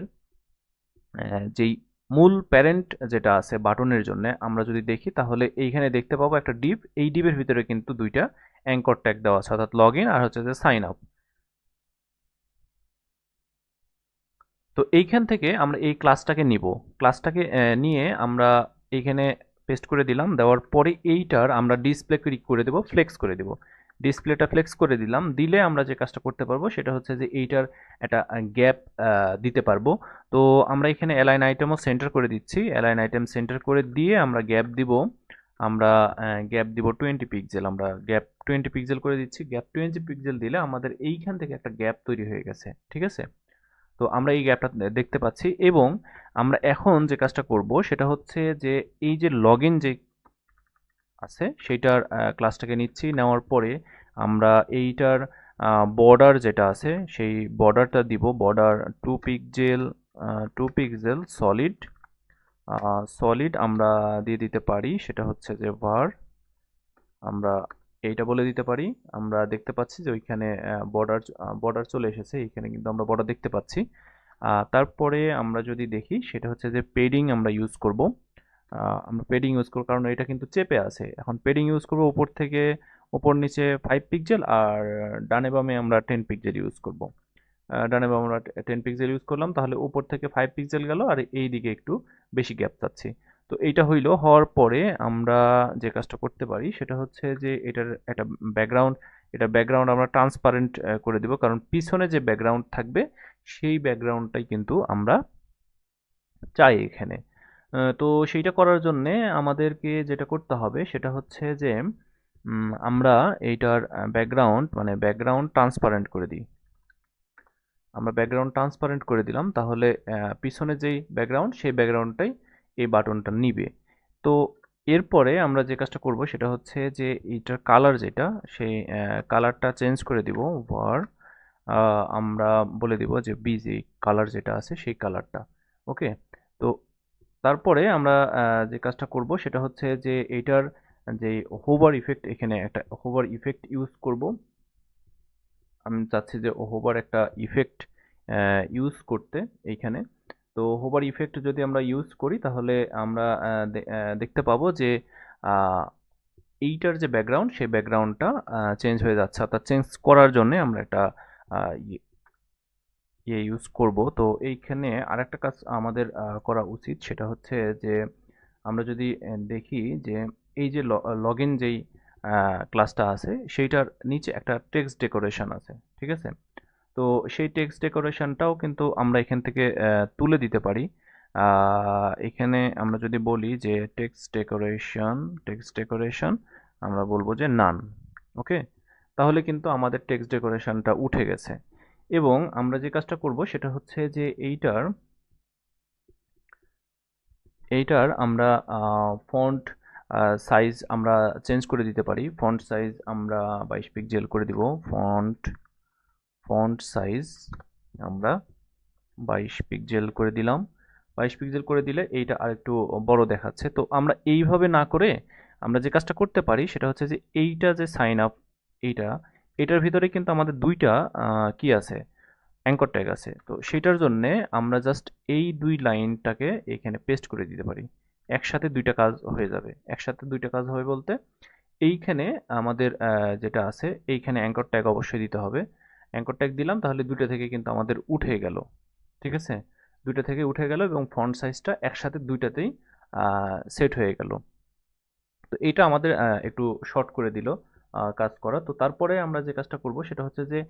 যেই মূল প্যারেন্ট যেটা আছে বাটনের জন্য আমরা যদি দেখি তাহলে এইখানে দেখতে পাবো একটা ডিভ, এই ডিভের ভিতরে কিন্তু দুইটা অ্যাঙ্কর ট্যাগ দেওয়া আছে, অর্থাৎ লগ ইন আর হচ্ছে যে সাইন আপ। তো এইখান থেকে আমরা এই ক্লাসটাকে নিব। ক্লাসটাকে নিয়ে আমরা এইখানে পেস্ট করে দিলাম। দেওয়ার পরে এইটার আমরা ডিসপ্লে করে দেব, ফ্লেক্স করে দেব। ডিসপ্লেটা ফ্লেক্স করে দিলাম। দিলে আমরা যে কাজটা করতে পারবো সেটা হচ্ছে যে এইটার একটা গ্যাপ দিতে পারবো। তো আমরা এখানে অ্যালাইন আইটেমও সেন্টার করে দিচ্ছি। অ্যালাইন আইটেম সেন্টার করে দিয়ে আমরা গ্যাপ দিব। আমরা গ্যাপ দিব 20 পিক্সেল। আমরা গ্যাপ 20 পিক্সেল করে দিচ্ছি। গ্যাপ 20 পিক্সেল দিলে আমাদের এইখান থেকে একটা গ্যাপ তৈরি হয়ে গেছে। ঠিক আছে? তো আমরা এই গ্যাপটা দেখতে পাচ্ছি এবং আমরা এখন যে কাজটা করব সেটা হচ্ছে যে এই যে লগইন যে আছে সেইটার ক্লাসটাকে নিচ্ছি, নেওয়ার পরে আমরা এইটার বর্ডার যেটা আছে সেই বর্ডারটা দিব, border 2 pixel, 2 pixel solid, solid আমরা দিয়ে দিতে পারি, সেটা হচ্ছে যে var আমরা এইটা বলে দিতে পারি। আমরা দেখতে পাচ্ছি যে ওইখানে বর্ডার বর্ডার চলে এসেছে, এইখানে কিন্তু আমরা বর্ডার দেখতে পাচ্ছি। তারপরে আমরা যদি দেখি সেটা হচ্ছে যে পেডিং আমরা ইউজ করব। আমরা পেডিং ইউজ করব কারণ এটা কিন্তু চেপে আছে। এখন পেডিং ইউজ করব উপর থেকে, উপর নিচে 5 পিক্সেল, আর ডানে বামে আমরা 10 পিক্সেল ইউজ করব। ডানে বামে আমরা 10 পিক্সেল ইউজ করলাম, তাহলে উপর থেকে 5 পিক্সেল গেল আর এই দিকে একটু বেশি গ্যাপ চাচ্ছি। তো এইটা হইলো, হওয়ার পরে আমরা যে কাজটা করতে পারি সেটা হচ্ছে যে এটার একটা ব্যাকগ্রাউন্ড, এটা ব্যাকগ্রাউন্ড আমরা ট্রান্সপারেন্ট করে দিব, কারণ পিছনে যে ব্যাকগ্রাউন্ড থাকবে সেই ব্যাকগ্রাউন্ডটাই কিন্তু আমরা চাই এখানে। তো সেইটা করার জন্যে আমাদেরকে যেটা করতে হবে সেটা হচ্ছে যে আমরা এইটার ব্যাকগ্রাউন্ড মানে ব্যাকগ্রাউন্ড ট্রান্সপারেন্ট করে দিই। আমরা ব্যাকগ্রাউন্ড ট্রান্সপারেন্ট করে দিলাম, তাহলে পিছনে যেই ব্যাকগ্রাউন্ড সেই ব্যাকগ্রাউন্ডটাই এই বাটনটা নিবে। তো এরপরে আমরা যে কাজটা করব সেটা হচ্ছে যে এইটার কালার যেটা, সেই কালারটা চেঞ্জ করে দিব, var আমরা বলে দিব যে বিজি কালার যেটা আছে সেই কালারটা। ওকে, তো তারপরে আমরা যে কাজটা করব সেটা হচ্ছে যে এইটার যে হোভার ইফেক্ট, এখানে একটা হোভার ইফেক্ট ইউজ করব। আমি চাচ্ছি যে হোভার একটা ইফেক্ট ইউজ করতে এইখানে। তো হোভার ইফেক্ট যদি আমরা ইউজ করি তাহলে আমরা দেখতে পাবো যে আহ, এইটার যে ব্যাকগ্রাউন্ড সেই ব্যাকগ্রাউন্ডটা চেঞ্জ হয়ে যাচ্ছে, অর্থাৎ চেঞ্জ করার জন্য আমরা একটা ইয়ে ইউজ করব। তো এইখানে আরেকটা কাজ আমাদের করা উচিত, সেটা হচ্ছে যে আমরা যদি দেখি যে এই যে লগইন যেই ক্লাসটা আছে সেইটার নিচে একটা টেক্সট ডেকোরেশন আছে, ঠিক আছে? তো সেই টেক্সট ডেকোরেশনটাও কিন্তু আমরা এখান থেকে তুলে দিতে পারি। এখানে আমরা যদি বলি যে টেক্সট ডেকোরেশন আমরা বলবো যে নান। ওকে, তাহলে কিন্তু আমাদের টেক্সট ডেকোরেশনটা উঠে গেছে। এবং আমরা যে কাজটা করব সেটা হচ্ছে যে এইটার আমরা ফন্ট সাইজ আমরা চেঞ্জ করে দিতে পারি। ফন্ট সাইজ আমরা 22 পিক্সেল করে দিব। ফন্ট সাইজ আমরা 22 পিক্সেল করে দিলাম। 22 পিক্সেল করে দিলে এইটা আরেকটু বড় দেখাচ্ছে। তো আমরা এইভাবে না করে আমরা যে কাজটা করতে পারি সেটা হচ্ছে যে এইটা যে সাইন আপ, এইটা এটার ভিতরে কিন্তু আমাদের দুইটা কি আছে, অ্যাঙ্কর ট্যাগ আছে। তো সেটার জন্যে আমরা জাস্ট এই দুই লাইনটাকে এখানে পেস্ট করে দিতে পারি। একসাথে দুইটা কাজ হয়ে যাবে। একসাথে দুইটা কাজ হবে বলতে এইখানে আমাদের যেটা আছে এইখানে অ্যাঙ্কর ট্যাগ অবশ্যই দিতে হবে। অ্যাঙ্কর ট্যাগ দিলাম, তাহলে দুইটা থেকে কিন্তু আমাদের উঠে গেল, ঠিক আছে? দুইটা থেকে উঠে গেল এবং ফন্ট সাইজটা একসাথে দুইটাতেই সেট হয়ে গেল। তো এটা আমাদের একটু শর্ট করে দিল কাজ করা। তো তারপরে আমরা যে কাজটা করব সেটা হচ্ছে যে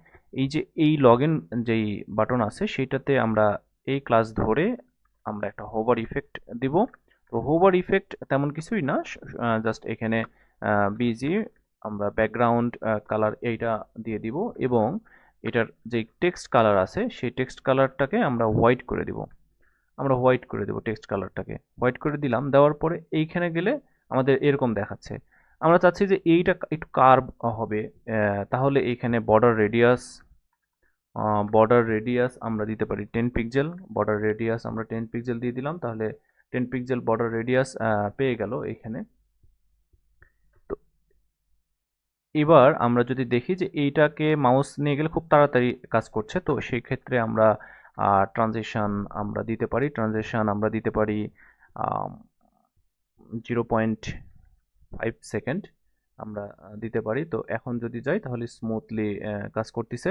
এই যে এই লগইন যেই বাটন আছে সেইটাতে আমরা এই ক্লাস ধরে আমরা একটা হোভার ইফেক্ট দিব। তো হোভার ইফেক্ট তেমন কিছুই না, জাস্ট এখানে বিজি আমরা ব্যাকগ্রাউন্ড কালার এইটা দিয়ে দিব এবং এটার যে টেক্সট কালার আছে সেই টেক্সট কালারটাকে আমরা হোয়াইট করে দিব। আমরা হোয়াইট করে দেবো টেক্সট কালারটাকে, হোয়াইট করে দিলাম। দেওয়ার পরে এইখানে গেলে আমাদের এরকম দেখাচ্ছে। আমরা চাচ্ছি যে এইটা একটু কার্ভ হবে, তাহলে এইখানে বর্ডার রেডিয়াস আমরা দিতে পারি 10 পিক্সেল। বর্ডার রেডিয়াস আমরা 10 পিক্সেল দিয়ে দিলাম, তাহলে 10 পিক্সেল বর্ডার রেডিয়াস পেয়ে গেল এইখানে। তো এবার আমরা যদি দেখি যে এইটাকে মাউস নিয়ে গেলে খুব তাড়াতাড়ি কাজ করছে, তো সেই ক্ষেত্রে আমরা ট্রানজিশন আমরা দিতে পারি। ট্রানজিশন আমরা দিতে পারি 0.5 সেকেন্ড আমরা দিতে পারি। তো এখন যদি যাই তাহলে স্মুথলি কাজ করতেছে।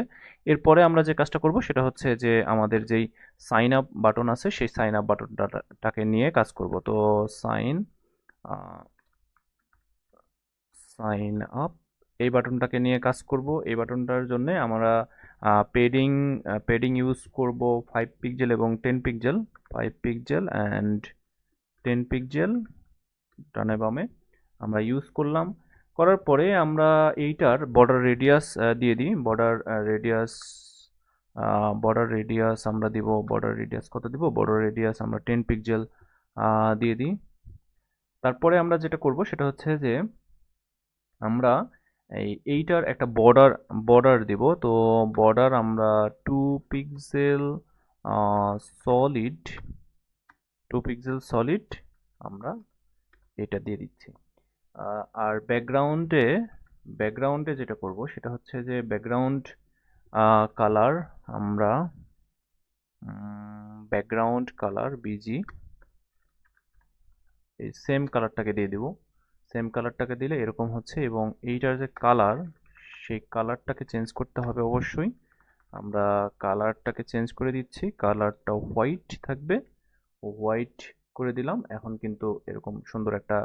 এরপরে আমরা যে কাজটা করব সেটা হচ্ছে যে আমাদের যেই সাইন আপ বাটন আছে সেই সাইন আপ বাটনটাকে নিয়ে কাজ করব। তো সাইন সাইন আপ এই বাটনটাকে নিয়ে কাজ করব। এই বাটনটার জন্য আমরা পেডিং পেডিং ইউজ করব 5 পিক্সেল এবং 10 পিক্সেল, 5 পিক্সেল অ্যান্ড 10 পিক্সেল ডানে বামে আমরা ইউজ করলাম। করার পরে আমরা এইটার বর্ডার রেডিয়াস দিয়ে দিই। বর্ডার রেডিয়াস বর্ডার রেডিয়াস আমরা দিব, বর্ডার রেডিয়াস কত দিব, বর্ডার রেডিয়াস আমরা 10 পিক্সেল দিয়ে দিই। তারপরে আমরা যেটা করব সেটা হচ্ছে যে আমরা এইটার একটা বর্ডার দিব। তো বর্ডার আমরা 2 পিক্সেল সলিড 2 পিক্সেল সলিড আমরা এটা দিয়ে দিচ্ছি। আর ব্যাকগ্রাউন্ডে যেটা করব সেটা হচ্ছে যে ব্যাকগ্রাউন্ড কালার আমরা ব্যাকগ্রাউন্ড কালার বিজি এই সেম কালারটাকে দিয়ে দিব। সেম কালারটাকে দিলে এরকম হচ্ছে, এবং এইটার যে কালার সেই কালারটাকে চেঞ্জ করতে হবে অবশ্যই। আমরা কালারটাকে চেঞ্জ করে দিচ্ছি, কালারটা হোয়াইট থাকবে, হোয়াইট করে দিলাম। এখন কিন্তু এরকম সুন্দর একটা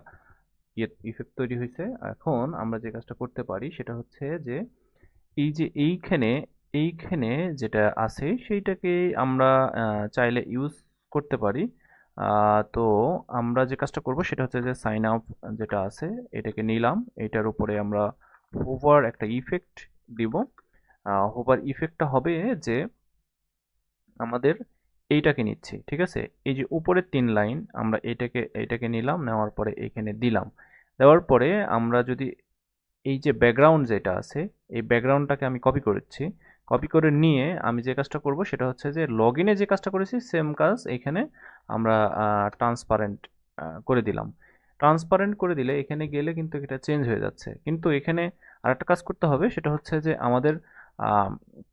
ইফেক্ট তৈরি হয়েছে। এখন আমরা যে কাজটা করতে পারি সেটা হচ্ছে যে এই যে এইখানে যেটা আছে সেইটাকে আমরা চাইলে ইউজ করতে পারি। তো আমরা যে কাজটা করব সেটা হচ্ছে যে সাইন আপ যেটা আছে এটাকে নিলাম, এটার উপরে আমরা হোভার একটা ইফেক্ট দিব। হোভার ইফেক্টটা হবে যে আমাদের এইটাকে নিচ্ছি, ঠিক আছে? এই যে উপরের 3 লাইন আমরা এটাকে নিলাম, নেওয়ার পরে এখানে দিলাম। দেওয়ার পরে আমরা যদি এই যে ব্যাকগ্রাউন্ড যেটা আছে এই ব্যাকগ্রাউন্ডটাকে আমি কপি করেছি, কপি করে নিয়ে আমি যে কাজটা করব সেটা হচ্ছে যে লগইনে যে কাজটা করেছি সেম কাজ এখানে আমরা ট্রান্সপারেন্ট করে দিলাম। ট্রান্সপারেন্ট করে দিলে এখানে গেলে কিন্তু এটা চেঞ্জ হয়ে যাচ্ছে, কিন্তু এখানে আরেকটা কাজ করতে হবে সেটা হচ্ছে যে আমাদের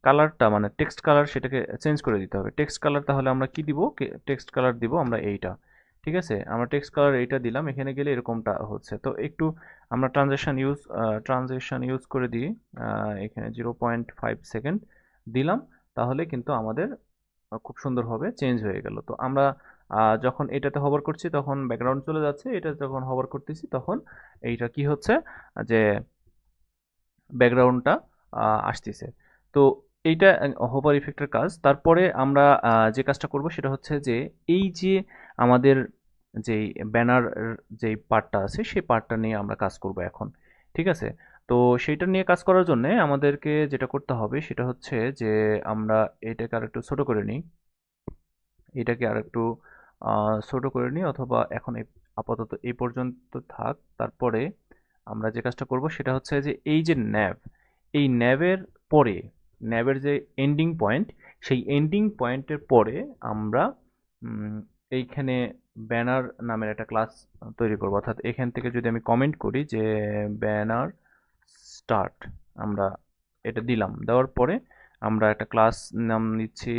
কালারটা মানে টেক্সট কালার সেটাকে চেঞ্জ করে দিতে হবে। টেক্সট কালার তাহলে আমরা কি দিব, টেক্সট কালার দিব আমরা এইটা, ঠিক আছে? আমরা টেক্সট কালার এইটা দিলাম, এখানে গেলে এরকমটা হচ্ছে। তো একটু আমরা ট্রানজেকশন ইউজ করে দিই, এখানে 0.5 সেকেন্ড দিলাম, তাহলে কিন্তু আমাদের খুব সুন্দরভাবে চেঞ্জ হয়ে গেল। তো আমরা যখন এটাতে হভার করছি তখন ব্যাকগ্রাউন্ড চলে যাচ্ছে, এটা যখন হভার করতেছি তখন এইটা কি হচ্ছে যে ব্যাকগ্রাউন্ডটা আসতেছে। তো এইটা হোভার ইফেক্টের কাজ। তারপরে আমরা যে কাজটা করব সেটা হচ্ছে যে এই যে আমাদের যেই ব্যানার যেই পার্টটা আছে সেই পার্টটা নিয়ে আমরা কাজ করব এখন, ঠিক আছে? তো সেইটা নিয়ে কাজ করার জন্য আমাদেরকে যেটা করতে হবে সেটা হচ্ছে যে আমরা এটাকে আরেকটু ছোট করে নিই, এটাকে আরেকটু ছোট করে নিই, অথবা এখন আপাতত এই পর্যন্ত থাক। তারপরে আমরা যে কাজটা করব সেটা হচ্ছে যে এই যে ন্যাভ, এই ন্যাভের পরে ন্যাভের যে এন্ডিং পয়েন্ট সেই এন্ডিং পয়েন্টের পরে আমরা এইখানে ব্যানার নামের একটা ক্লাস তৈরি করব। অর্থাৎ এখান থেকে যদি আমি কমেন্ট করি যে ব্যানার স্টার্ট, আমরা এটা দিলাম, দেওয়ার পরে আমরা একটা ক্লাস নাম নিচ্ছি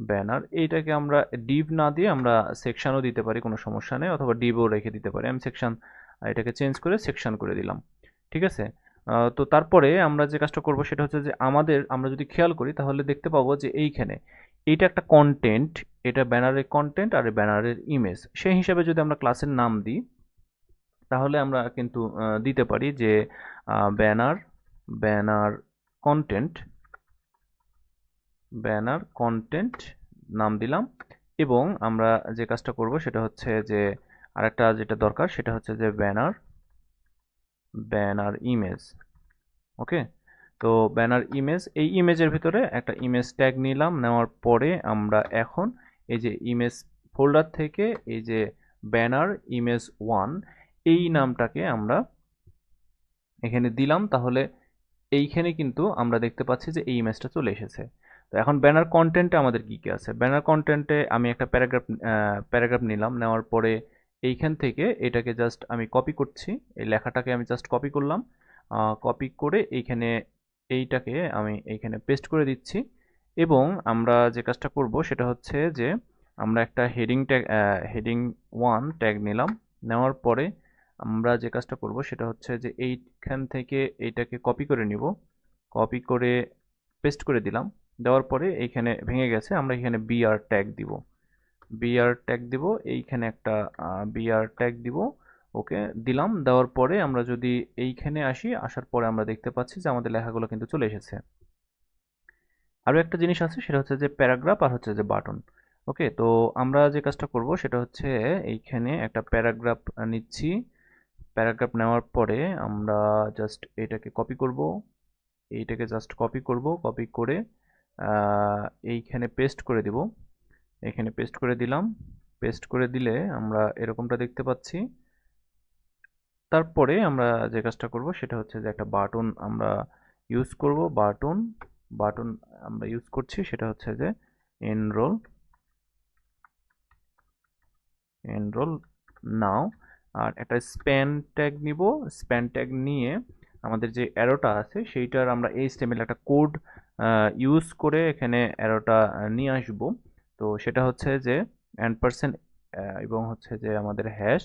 ব্যানার। এইটাকে আমরা ডিভ না দিয়ে আমরা সেকশনও দিতে পারি, কোনো সমস্যা নেই, অথবা ডিভও রেখে দিতে পারি। আমি সেকশন এটাকে চেঞ্জ করে সেকশন করে দিলাম, ঠিক আছে? তো তারপরে আমরা যে কাজটা করব সেটা হচ্ছে যে আমরা যদি খেয়াল করি তাহলে দেখতে পাবো যে এইখানে এইটা একটা কন্টেন্ট, এটা ব্যানারের কন্টেন্ট আর ব্যানারের ইমেজ, সেই হিসাবে যদি আমরা ক্লাসের নাম দিই তাহলে আমরা কিন্তু দিতে পারি যে ব্যানার ব্যানার কন্টেন্ট নাম দিলাম। এবং আমরা যে কাজটা করব সেটা হচ্ছে যে আরেকটা যেটা দরকার সেটা হচ্ছে যে ব্যানার ইমেজ, ওকে? তো ব্যানার ইমেজ, এই ইমেজের ভিতরে একটা ইমেজ ট্যাগ নিলাম, নেওয়ার পরে আমরা এখন এই যে ইমেজ ফোল্ডার থেকে এই যে ব্যানার ইমেজ 1 এই নামটাকে আমরা এখানে দিলাম। তাহলে এইখানে কিন্তু আমরা দেখতে পাচ্ছি যে এই ইমেজটা চলে এসেছে। তো এখন ব্যানার কন্টেন্টে আমাদের কি কি আছে? ব্যানার কন্টেন্টে আমি একটা প্যারাগ্রাফ নিলাম, নেওয়ার পরে এইখান থেকে এটাকে জাস্ট আমি কপি করছি, এই লেখাটাকে আমি জাস্ট কপি করলাম, কপি করে এইটাকে আমি এইখানে পেস্ট করে দিচ্ছি। এবং আমরা যে কাজটা করব সেটা হচ্ছে যে আমরা একটা হেডিং 1 ট্যাগ নিলাম, নেওয়ার পরে আমরা যে কাজটা করব সেটা হচ্ছে যে এইখান থেকে এইটাকে কপি করে নিব, কপি করে পেস্ট করে দিলাম, দেওয়ার পরে এইখানে ভেঙে গেছে, আমরা এখানে বিআর ট্যাগ দিব, এইখানে একটা বিআর ট্যাগ দিব, ওকে দিলাম। দেওয়ার পরে আমরা যদি এইখানে আসার পরে আমরা দেখতে পাচ্ছি যে আমাদের লেখাগুলো কিন্তু চলে এসেছে। আরও একটা জিনিস আছে সেটা হচ্ছে যে প্যারাগ্রাফ আর হচ্ছে যে বাটন, ওকে? তো আমরা যে কাজটা করব সেটা হচ্ছে এইখানে একটা প্যারাগ্রাফ নিচ্ছি, প্যারাগ্রাফ নেওয়ার পরে আমরা জাস্ট এটাকে কপি করব, এইটাকে জাস্ট কপি করব, কপি করে এইখানে পেস্ট করে দিব, এখানে পেস্ট করে দিলাম। পেস্ট করে দিলে আমরা এরকমটা দেখতে পাচ্ছি। তারপরে আমরা যে কাজটা করব সেটা হচ্ছে যে একটা বাটন আমরা ইউজ করব। বাটন বাটন আমরা ইউজ করছি, সেটা হচ্ছে যে এনরোল এনরোল নাও। আর একটা স্প্যান ট্যাগ নিব। স্প্যান ট্যাগ নিয়ে আমাদের যে অ্যারোটা আছে সেইটার আমরা এইচটিএমএল একটা কোড ইউজ করে এখানে অ্যারোটা নিয়ে আসব। তো সেটা হচ্ছে যে %, এবং হচ্ছে যে আমাদের হ্যাশ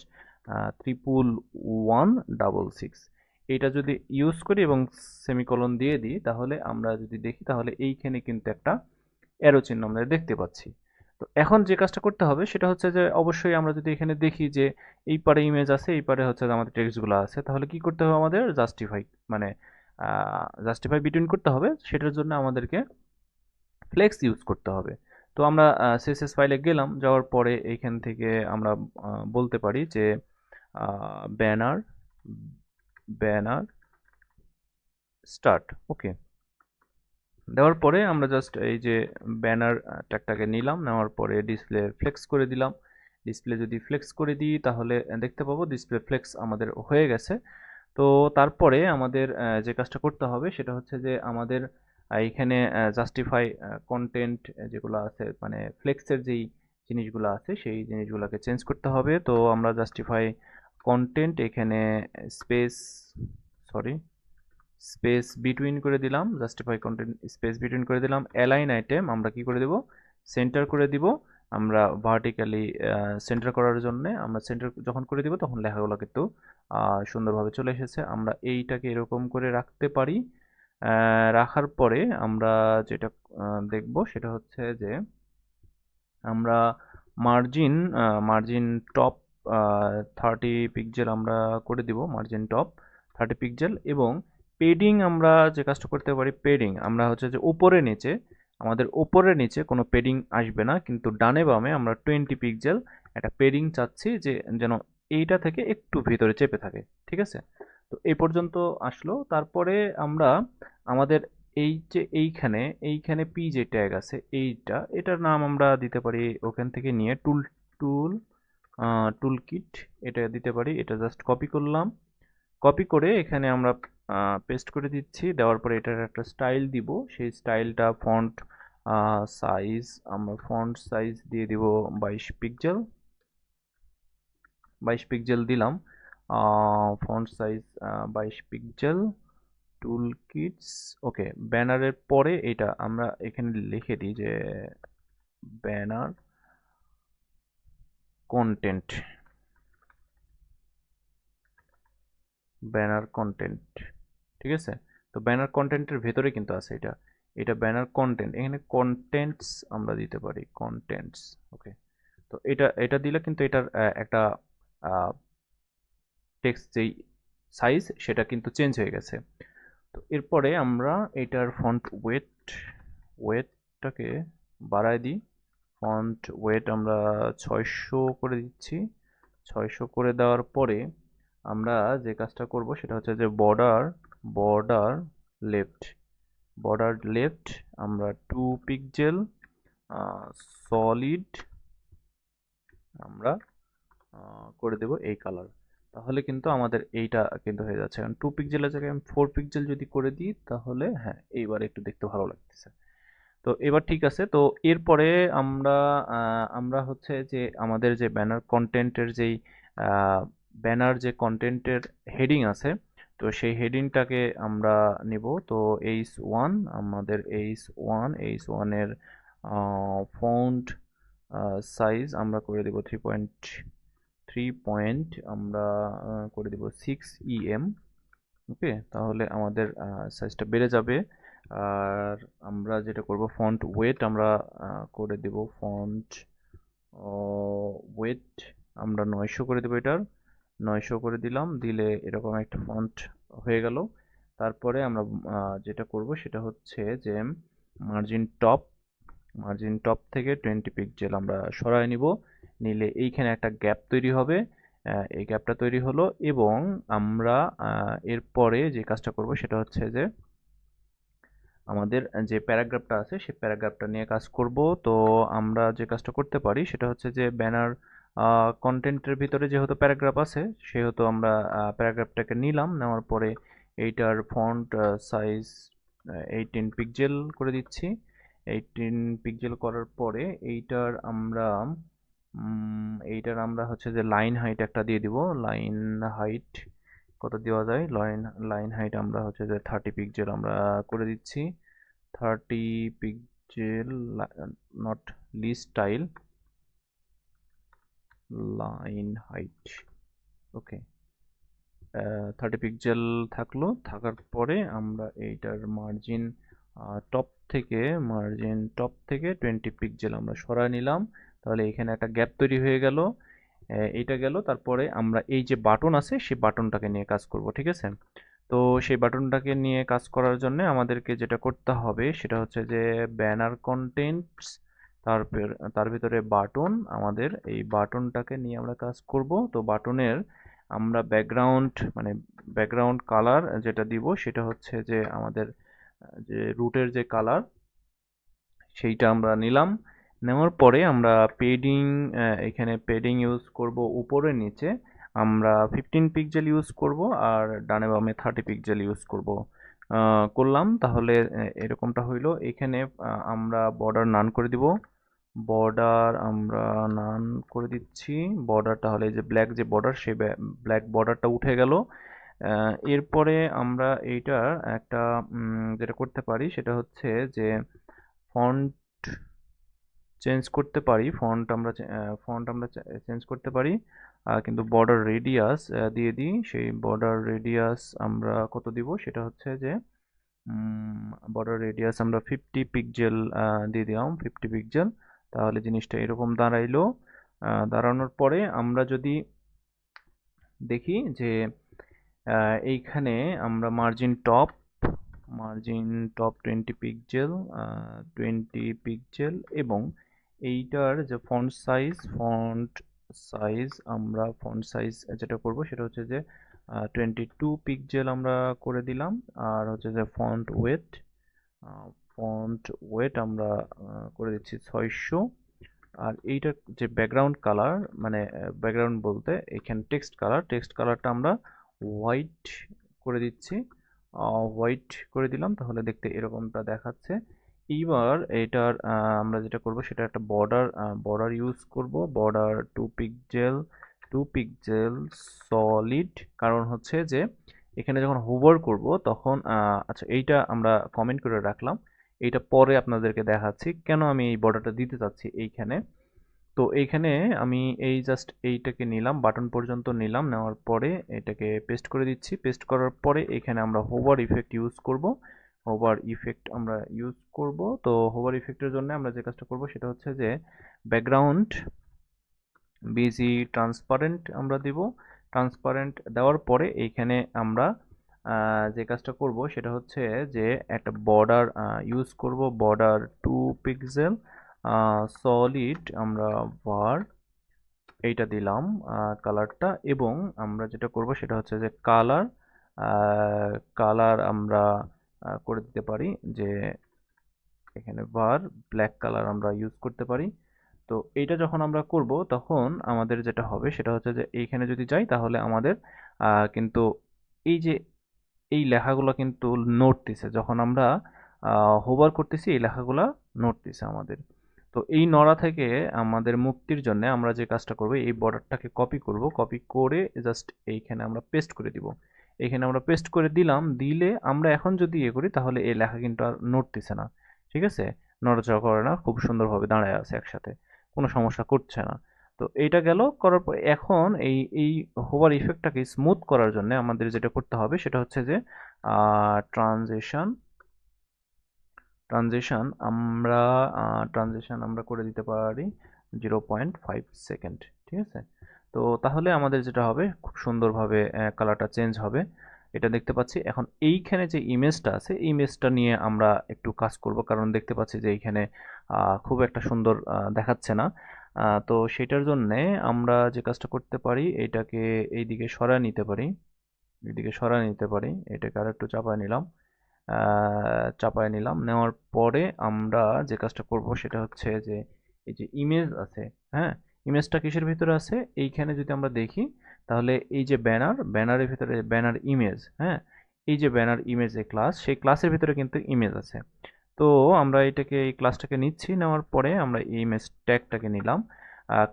1116 এইটা যদি ইউজ করি এবং সেমিকোলন দিয়ে দিই, তাহলে আমরা যদি দেখি তাহলে এইখানে কিন্তু একটা অ্যারো চিহ্ন আমরা দেখতে পাচ্ছি। তো এখন যে কাজটা করতে হবে সেটা হচ্ছে যে অবশ্যই আমরা যদি এখানে দেখি যে এই পারে ইমেজ আছে, এই পারে হচ্ছে যে আমাদের টেক্সটগুলো আছে, তাহলে কি করতে হবে? আমাদের জাস্টিফাই মানে জাস্টিফাই বিটুইন করতে হবে। সেটার জন্য আমাদেরকে ফ্লেক্স ইউজ করতে হবে। তো আমরা সিএসএস ফাইলে গেলাম, যাওয়ার পরে এইখান থেকে আমরা বলতে পারি যে ব্যানার ব্যানার স্টার্ট। ওকে, দেওয়ার পরে আমরা জাস্ট এই যে ব্যানার ট্যাগটাকে নিলাম, নেওয়ার পরে ডিসপ্লে ফ্লেক্স করে দিলাম। ডিসপ্লে যদি ফ্লেক্স করে দিই তাহলে দেখতে পাবো ডিসপ্লে ফ্লেক্স আমাদের হয়ে গেছে। তো তারপরে আমাদের যে কাজটা করতে হবে সেটা হচ্ছে যে আমাদের এইখানে জাস্টিফাই কন্টেন্ট যেগুলো আছে, মানে ফ্লেক্সের যেই জিনিসগুলো আছে সেই জিনিসগুলোকে চেঞ্জ করতে হবে। তো আমরা জাস্টিফাই কন্টেন্ট এখানে স্পেস সরি স্পেস বিটুইন করে দিলাম, জাস্টিফাই কন্টেন্ট স্পেস বিটুইন করে দিলাম। অ্যালাইন আইটেম আমরা কি করে দেব? সেন্টার করে দিব। আমরা ভার্টিক্যালি সেন্টার করার জন্য আমরা সেন্টার যখন করে দিব তখন লেখাগুলো কিন্তু সুন্দরভাবে চলে এসেছে। আমরা এইটাকে এরকম করে রাখতে পারি। রাখার পরে আমরা যেটা দেখব সেটা হচ্ছে যে আমরা মার্জিন মার্জিন টপ 30 পিক্সেল আমরা করে দিব। Margin top 30 pixel. এবং পেডিং আমরা যে কাজটা করতে পারি, পেডিং আমরা হচ্ছে যে উপরে নিচে, আমাদের উপরে নিচে কোনো পেডিং আসবে না, কিন্তু ডানে বামে আমরা 20 পিক্সেল একটা পেডিং চাচ্ছি যে যেন এইটা থেকে একটু ভিতরে চেপে থাকে। ঠিক আছে, তো এই পর্যন্ত আসলো। তারপরে আমরা আমাদের এই যে এইখানে এইখানে পি যে ট্যাগ আছে এটার নাম আমরা দিতে পারি ওখান থেকে নিয়ে টুল টুল কিট এটা দিতে পারি। এটা জাস্ট কপি করলাম, কপি করে এখানে আমরা পেস্ট করে দিচ্ছি। দেওয়ার পরে এটার একটা স্টাইল দিব, সেই স্টাইলটা ফন্ট সাইজ আমরা ফন্ট সাইজ দিয়ে দিব 22 পিক্সেল। 22 পিক্সেল দিলাম। Font size 22 pixel. Tool kits. Okay, ব্যানারের পরে এটা আমরা এখানে লিখে দিই যে ব্যানার কন্টেন্ট, ব্যানার কন্টেন্ট। ঠিক আছে, তো ব্যানার কন্টেন্টের ভেতরে কিন্তু আছে এটা, এটা ব্যানার কন্টেন্ট। এখানে কন্টেন্টস আমরা দিতে পারি, কন্টেন্টস। ওকে, তো এটা এটা দিলে কিন্তু এটার একটা টেক্সট যেই সাইজ সেটা কিন্তু চেঞ্জ হয়ে গেছে। তো এরপরে আমরা এটার ফন্ট ওয়েটটাকে বাড়ায় দিই। ফন্ট ওয়েট আমরা 600 করে দিচ্ছি। 600 করে দেওয়ার পরে আমরা যে কাজটা করব সেটা হচ্ছে যে বর্ডার লেফট বর্ডার লেফট আমরা 2 পিক্সেল সলিড আমরা করে দেব এই কালার। তাহলে কিন্তু আমাদের এইটা কিন্তু হয়ে যাচ্ছে। এখন 2 পিক্সেলের জায়গায় আমি 4 পিক্সেল যদি করে দিই তাহলে হ্যাঁ, এইবার একটু দেখতে ভালো লাগতেছে। তো এবার ঠিক আছে। তো এরপরে আমরা আমরা হচ্ছে যে আমাদের যে ব্যানার কন্টেন্টের যেই ব্যানার যে কন্টেন্টের হেডিং আছে, তো সেই হেডিংটাকে আমরা নিব। তো H1 আমাদের H1 এর ফন্ট সাইজ আমরা করে দেব 3 পয়েন্ট আমরা করে দেব 6 ওকে, তাহলে আমাদের সাইজটা বেড়ে যাবে। আর আমরা যেটা করব ফন্ট ওয়েট আমরা করে দেব ফন্ট ওয়েট আমরা 900 করে দেবো। এটার 900 করে দিলাম, দিলে এরকম একটা ফন্ট হয়ে গেল। তারপরে আমরা যেটা করব সেটা হচ্ছে যে মার্জিন টপ থেকে 20 পিক্সেল আমরা সরায় নিব। নিলে এইখানে একটা গ্যাপ তৈরি হবে। এই গ্যাপটা তৈরি হলো এবং আমরা এরপরে যে কাজটা করব সেটা হচ্ছে যে আমাদের যে প্যারাগ্রাফটা আছে সেই প্যারাগ্রাফটা নিয়ে কাজ করব। তো আমরা যে কাজটা করতে পারি সেটা হচ্ছে যে ব্যানার কন্টেন্টের ভিতরে যেহেতু প্যারাগ্রাফ আছে সেহেতু আমরা প্যারাগ্রাফটাকে নিলাম, নেওয়ার পরে এইটার ফন্ট সাইজ 18 পিক্সেল করে দিচ্ছি। 18 পিক্সেল করার পরে এইটার আমরা হচ্ছে যে লাইন হাইট একটা দিয়ে দিব। লাইন হাইট কত দেওয়া যায়? লাইন লাইন হাইট আমরা হচ্ছে যে 30 পিক্সেল আমরা করে দিচ্ছি। 30 pixel, not list style, line height. Okay, 30 pixel থাকলো। থাকার পরে আমরা এইটার মার্জিন টপ থেকে 20 পিক্সেল আমরা সরায় নিলাম। তাহলে এখানে একটা গ্যাপ তৈরি হয়ে গেল। এইটা গেল। তারপরে আমরা এই যে বাটন আছে সেই বাটনটাকে নিয়ে কাজ করব, ঠিক আছে? তো সেই বাটনটাকে নিয়ে কাজ করার জন্য আমাদেরকে যেটা করতে হবে সেটা হচ্ছে যে ব্যানার কন্টেন্টস, তারপর তার ভিতরে বাটন, আমাদের এই বাটনটাকে নিয়ে আমরা কাজ করব। তো বাটনের আমরা ব্যাকগ্রাউন্ড কালার যেটা দিব সেটা হচ্ছে যে আমাদের যে রুটের যে কালার সেইটা আমরা নিলাম। নেওয়ার পরে আমরা পেডিং, এখানে পেডিং ইউজ করব উপরে নিচে। আমরা 15 পিক্সেল ইউজ করব আর ডানে বামে 30 পিক্সেল ইউজ করব। করলাম, তাহলে এরকমটা হইলো। এখানে আমরা বর্ডার নান করে দিব। বর্ডার আমরা নান করে দিচ্ছি। বর্ডার তাহলে যে ব্ল্যাক যে বর্ডার সেই ব্ল্যাক বর্ডারটা উঠে গেল। এরপরে আমরা এইটার একটা যেটা করতে পারি সেটা হচ্ছে যে ফন্ট চেঞ্জ করতে পারি। ফন্ট আমরা চেঞ্জ করতে পারি, কিন্তু বর্ডার রেডিয়াস দিয়ে দিই। সেই বর্ডার রেডিয়াস আমরা কত দিব সেটা হচ্ছে যে বর্ডার রেডিয়াস আমরা 50 পিক্সেল দিয়ে দিলাম। 50 পিক্সেল, তাহলে জিনিসটা এরকম দাঁড়াইলো। দাঁড়ানোর পরে আমরা যদি দেখি যে এইখানে আমরা মার্জিন টপ 20 পিক্সেল, 20 পিক্সেল, এবং এইটার যে ফন্ট সাইজ যেটা করব সেটা হচ্ছে যে 22 পিক্সেল আমরা করে দিলাম। আর হচ্ছে যে ফন্ট ওয়েট আমরা করে দিচ্ছি 600। আর এইটার যে ব্যাকগ্রাউন্ড কালার, মানে ব্যাকগ্রাউন্ড বলতে এখানে টেক্সট কালারটা আমরা হোয়াইট করে দিচ্ছি। হোয়াইট করে দিলাম, তাহলে দেখতে এরকমটা দেখাচ্ছে। এইবার এটার আমরা যেটা করব সেটা একটা বর্ডার ইউজ করব। Border 2 pixel solid. কারণ হচ্ছে যে এখানে যখন হোভার করব তখন আচ্ছা, এইটা আমরা কমেন্ট করে রাখলাম। এইটা পরে আপনাদেরকে দেখাচ্ছি কেন আমি এই বর্ডারটা দিতে চাচ্ছি এইখানে। তো এইখানে আমি জাস্ট এইটাকে নিলাম, বাটন পর্যন্ত নিলাম। নেওয়ার পরে এটাকে পেস্ট করে দিচ্ছি। পেস্ট করার পরে এখানে আমরা হোভার ইফেক্ট ইউজ করব। তো হোভার ইফেক্টের জন্য আমরা যে কাজটা করব সেটা হচ্ছে যে ব্যাকগ্রাউন্ড বিজি ট্রান্সপারেন্ট আমরা দিব। ট্রান্সপারেন্ট দেওয়ার পরে এইখানে আমরা যে কাজটা করব সেটা হচ্ছে যে একটা বর্ডার ইউজ করব। বর্ডার 2 পিক্সেল সলিড আমরা var এইটা দিলাম কালারটা। এবং আমরা যেটা করব সেটা হচ্ছে যে কালার আমরা করে দিতে পারি যে এখানে var ব্ল্যাক কালার আমরা ইউজ করতে পারি। তো এইটা যখন আমরা করব তখন আমাদের যেটা হবে সেটা হচ্ছে যে এইখানে যদি যাই তাহলে আমাদের কিন্তু এই যে এই লেখাগুলো কিন্তু নড়তেছে। যখন আমরা হোভার করতেছি এই লেখাগুলা নড়তেছে আমাদের। তো এই নড়া থেকে আমাদের মুক্তির জন্য আমরা যে কাজটা করব, এই বর্ডারটাকে কপি করব। কপি করে জাস্ট এইখানে আমরা পেস্ট করে দিব। এইখানে আমরা পেস্ট করে দিলাম। দিলে আমরা এখন যদি ইয়ে করি তাহলে এই লেখা কিন্তু আর নড়তেছে না, ঠিক আছে? নড়াচড়া করে না, খুব সুন্দরভাবে দাঁড়ায় আছে একসাথে, কোনো সমস্যা করছে না। তো এইটা গেল। করার পর এখন এই হোভার ইফেক্টটাকে স্মুথ করার জন্য আমাদের যেটা করতে হবে সেটা হচ্ছে যে ট্রানজিশন ট্রানজিশন আমরা ট্রানজিশন আমরা করে দিতে পারি 0.5 সেকেন্ড, ঠিক আছে? তো তাহলে আমাদের যেটা হবে খুব সুন্দরভাবে কালারটা চেঞ্জ হবে, এটা দেখতে পাচ্ছি। এখন এইখানে যে ইমেজটা আছে এই ইমেজটা নিয়ে আমরা একটু কাজ করব, কারণ দেখতে পাচ্ছি যে এইখানে খুব একটা সুন্দর দেখাচ্ছে না। তো সেটার জন্যে আমরা যে কাজটা করতে পারি এটাকে এইদিকে সরায় নিতে পারি। এটাকে আর একটু চাপায় নিলাম। চাপায় নিলাম। নেওয়ার পরে আমরা যে কাজটা করব সেটা হচ্ছে যে এই যে ইমেজ আছে, হ্যাঁ, ইমেজটা কিসের ভিতরে আছে? এইখানে যদি আমরা দেখি তাহলে এই যে ব্যানারের ভিতরে ব্যানার ইমেজ, হ্যাঁ, এই যে ব্যানার ইমেজ এ ক্লাস, সেই ক্লাসের ভিতরে কিন্তু ইমেজ আছে। তো আমরা এটাকে এই ক্লাসটাকে নিচ্ছি, নেওয়ার পরে আমরা এই ইমেজ ট্যাগটাকে নিলাম।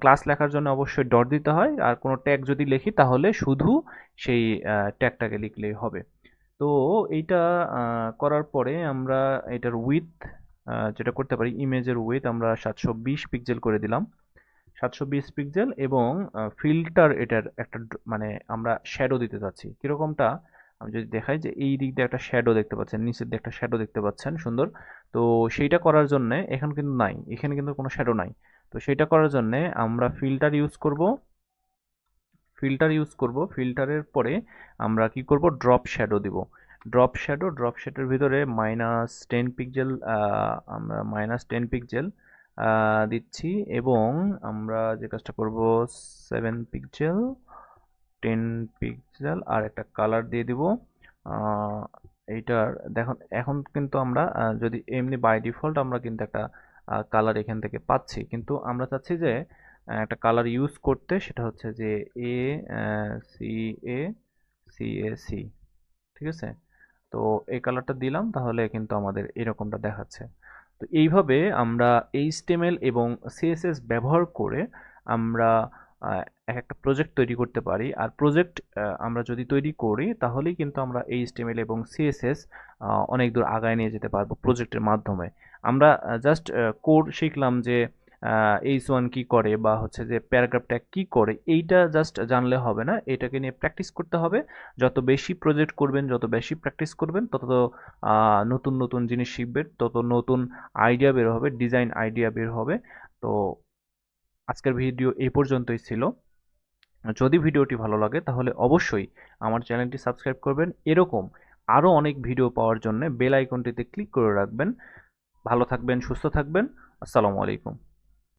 ক্লাস লেখার জন্য অবশ্যই ডট দিতে হয়, আর কোনো ট্যাগ যদি লিখি তাহলে শুধু সেই ট্যাগটাকে লিখলেই হবে। তো এইটা করার পরে আমরা এটার উইথ যেটা করতে পারি, ইমেজের উইথ আমরা 720 পিক্সেল করে দিলাম, 720 পিক্সেল, এবং ফিল্টার এটার একটা মানে আমরা শ্যাডো দিতে চাচ্ছি কিরকমটা আমি যদি দেখাই, যে এই দিক দিয়ে একটা শ্যাডো দেখতে পাচ্ছেন, নিচের দিকে একটা শ্যাডো দেখতে পাচ্ছেন সুন্দর। তো সেইটা করার জন্য এখন কিন্তু নাই, এখানে কিন্তু কোনো শ্যাডো নাই। তো সেইটা করার জন্য আমরা ফিল্টারের পরে আমরা কি করব, ড্রপ শ্যাডো দিব। ড্রপ শ্যাডোর ভিতরে -10 পিক্সেল, আমরা -10 পিক্সেল দিচ্ছি, এবং আমরা যে কাজটা করব 7 পিক্সেল, 10 পিক্সেল, আর একটা কালার দিয়ে দিব। আহ, এইটার দেখুন এখন কিন্তু আমরা যদি এমনি বাই ডিফল্ট আমরা কিন্তু একটা কালার এখান থেকে পাচ্ছি, কিন্তু আমরা চাচ্ছি যে একটা কালার ইউজ করতে, সেটা হচ্ছে যে A C A C A C, ঠিক আছে? তো এই কালারটা দিলাম, তাহলে কিন্তু আমাদের এরকমটা দেখাচ্ছে। তো এইভাবে আমরা এইচটিএমএল এবং সিএসএস ব্যবহার করে আমরা এক একটা প্রজেক্ট তৈরি করতে পারি। আর প্রজেক্ট আমরা যদি তৈরি করি তাহলেই কিন্তু আমরা এইচটিএমএল এবং সিএসএস অনেক দূর আগায় নিয়ে যেতে পারবো প্রজেক্টের মাধ্যমে। আমরা জাস্ট কোড শিখলাম যে H1 কি করে, বা হচ্ছে যে প্যারাগ্রাফ ট্যাগ কি করে, এইটা জাস্ট জানলে হবে না, এটাকে নিয়ে প্র্যাকটিস করতে হবে। যত বেশি প্রজেক্ট করবেন, যত বেশি প্র্যাকটিস করবেন, তত নতুন নতুন জিনিস শিখবেন, তত নতুন আইডিয়া বের হবে, ডিজাইন আইডিয়া বের হবে। তো আজকের ভিডিও এই পর্যন্তই ছিল। যদি ভিডিওটি ভালো লাগে তাহলে অবশ্যই আমার চ্যানেলটি সাবস্ক্রাইব করবেন। এরকম আরও অনেক ভিডিও পাওয়ার জন্য বেল আইকনটিতে ক্লিক করে রাখবেন। ভালো থাকবেন, সুস্থ থাকবেন। আসসালামু আলাইকুম।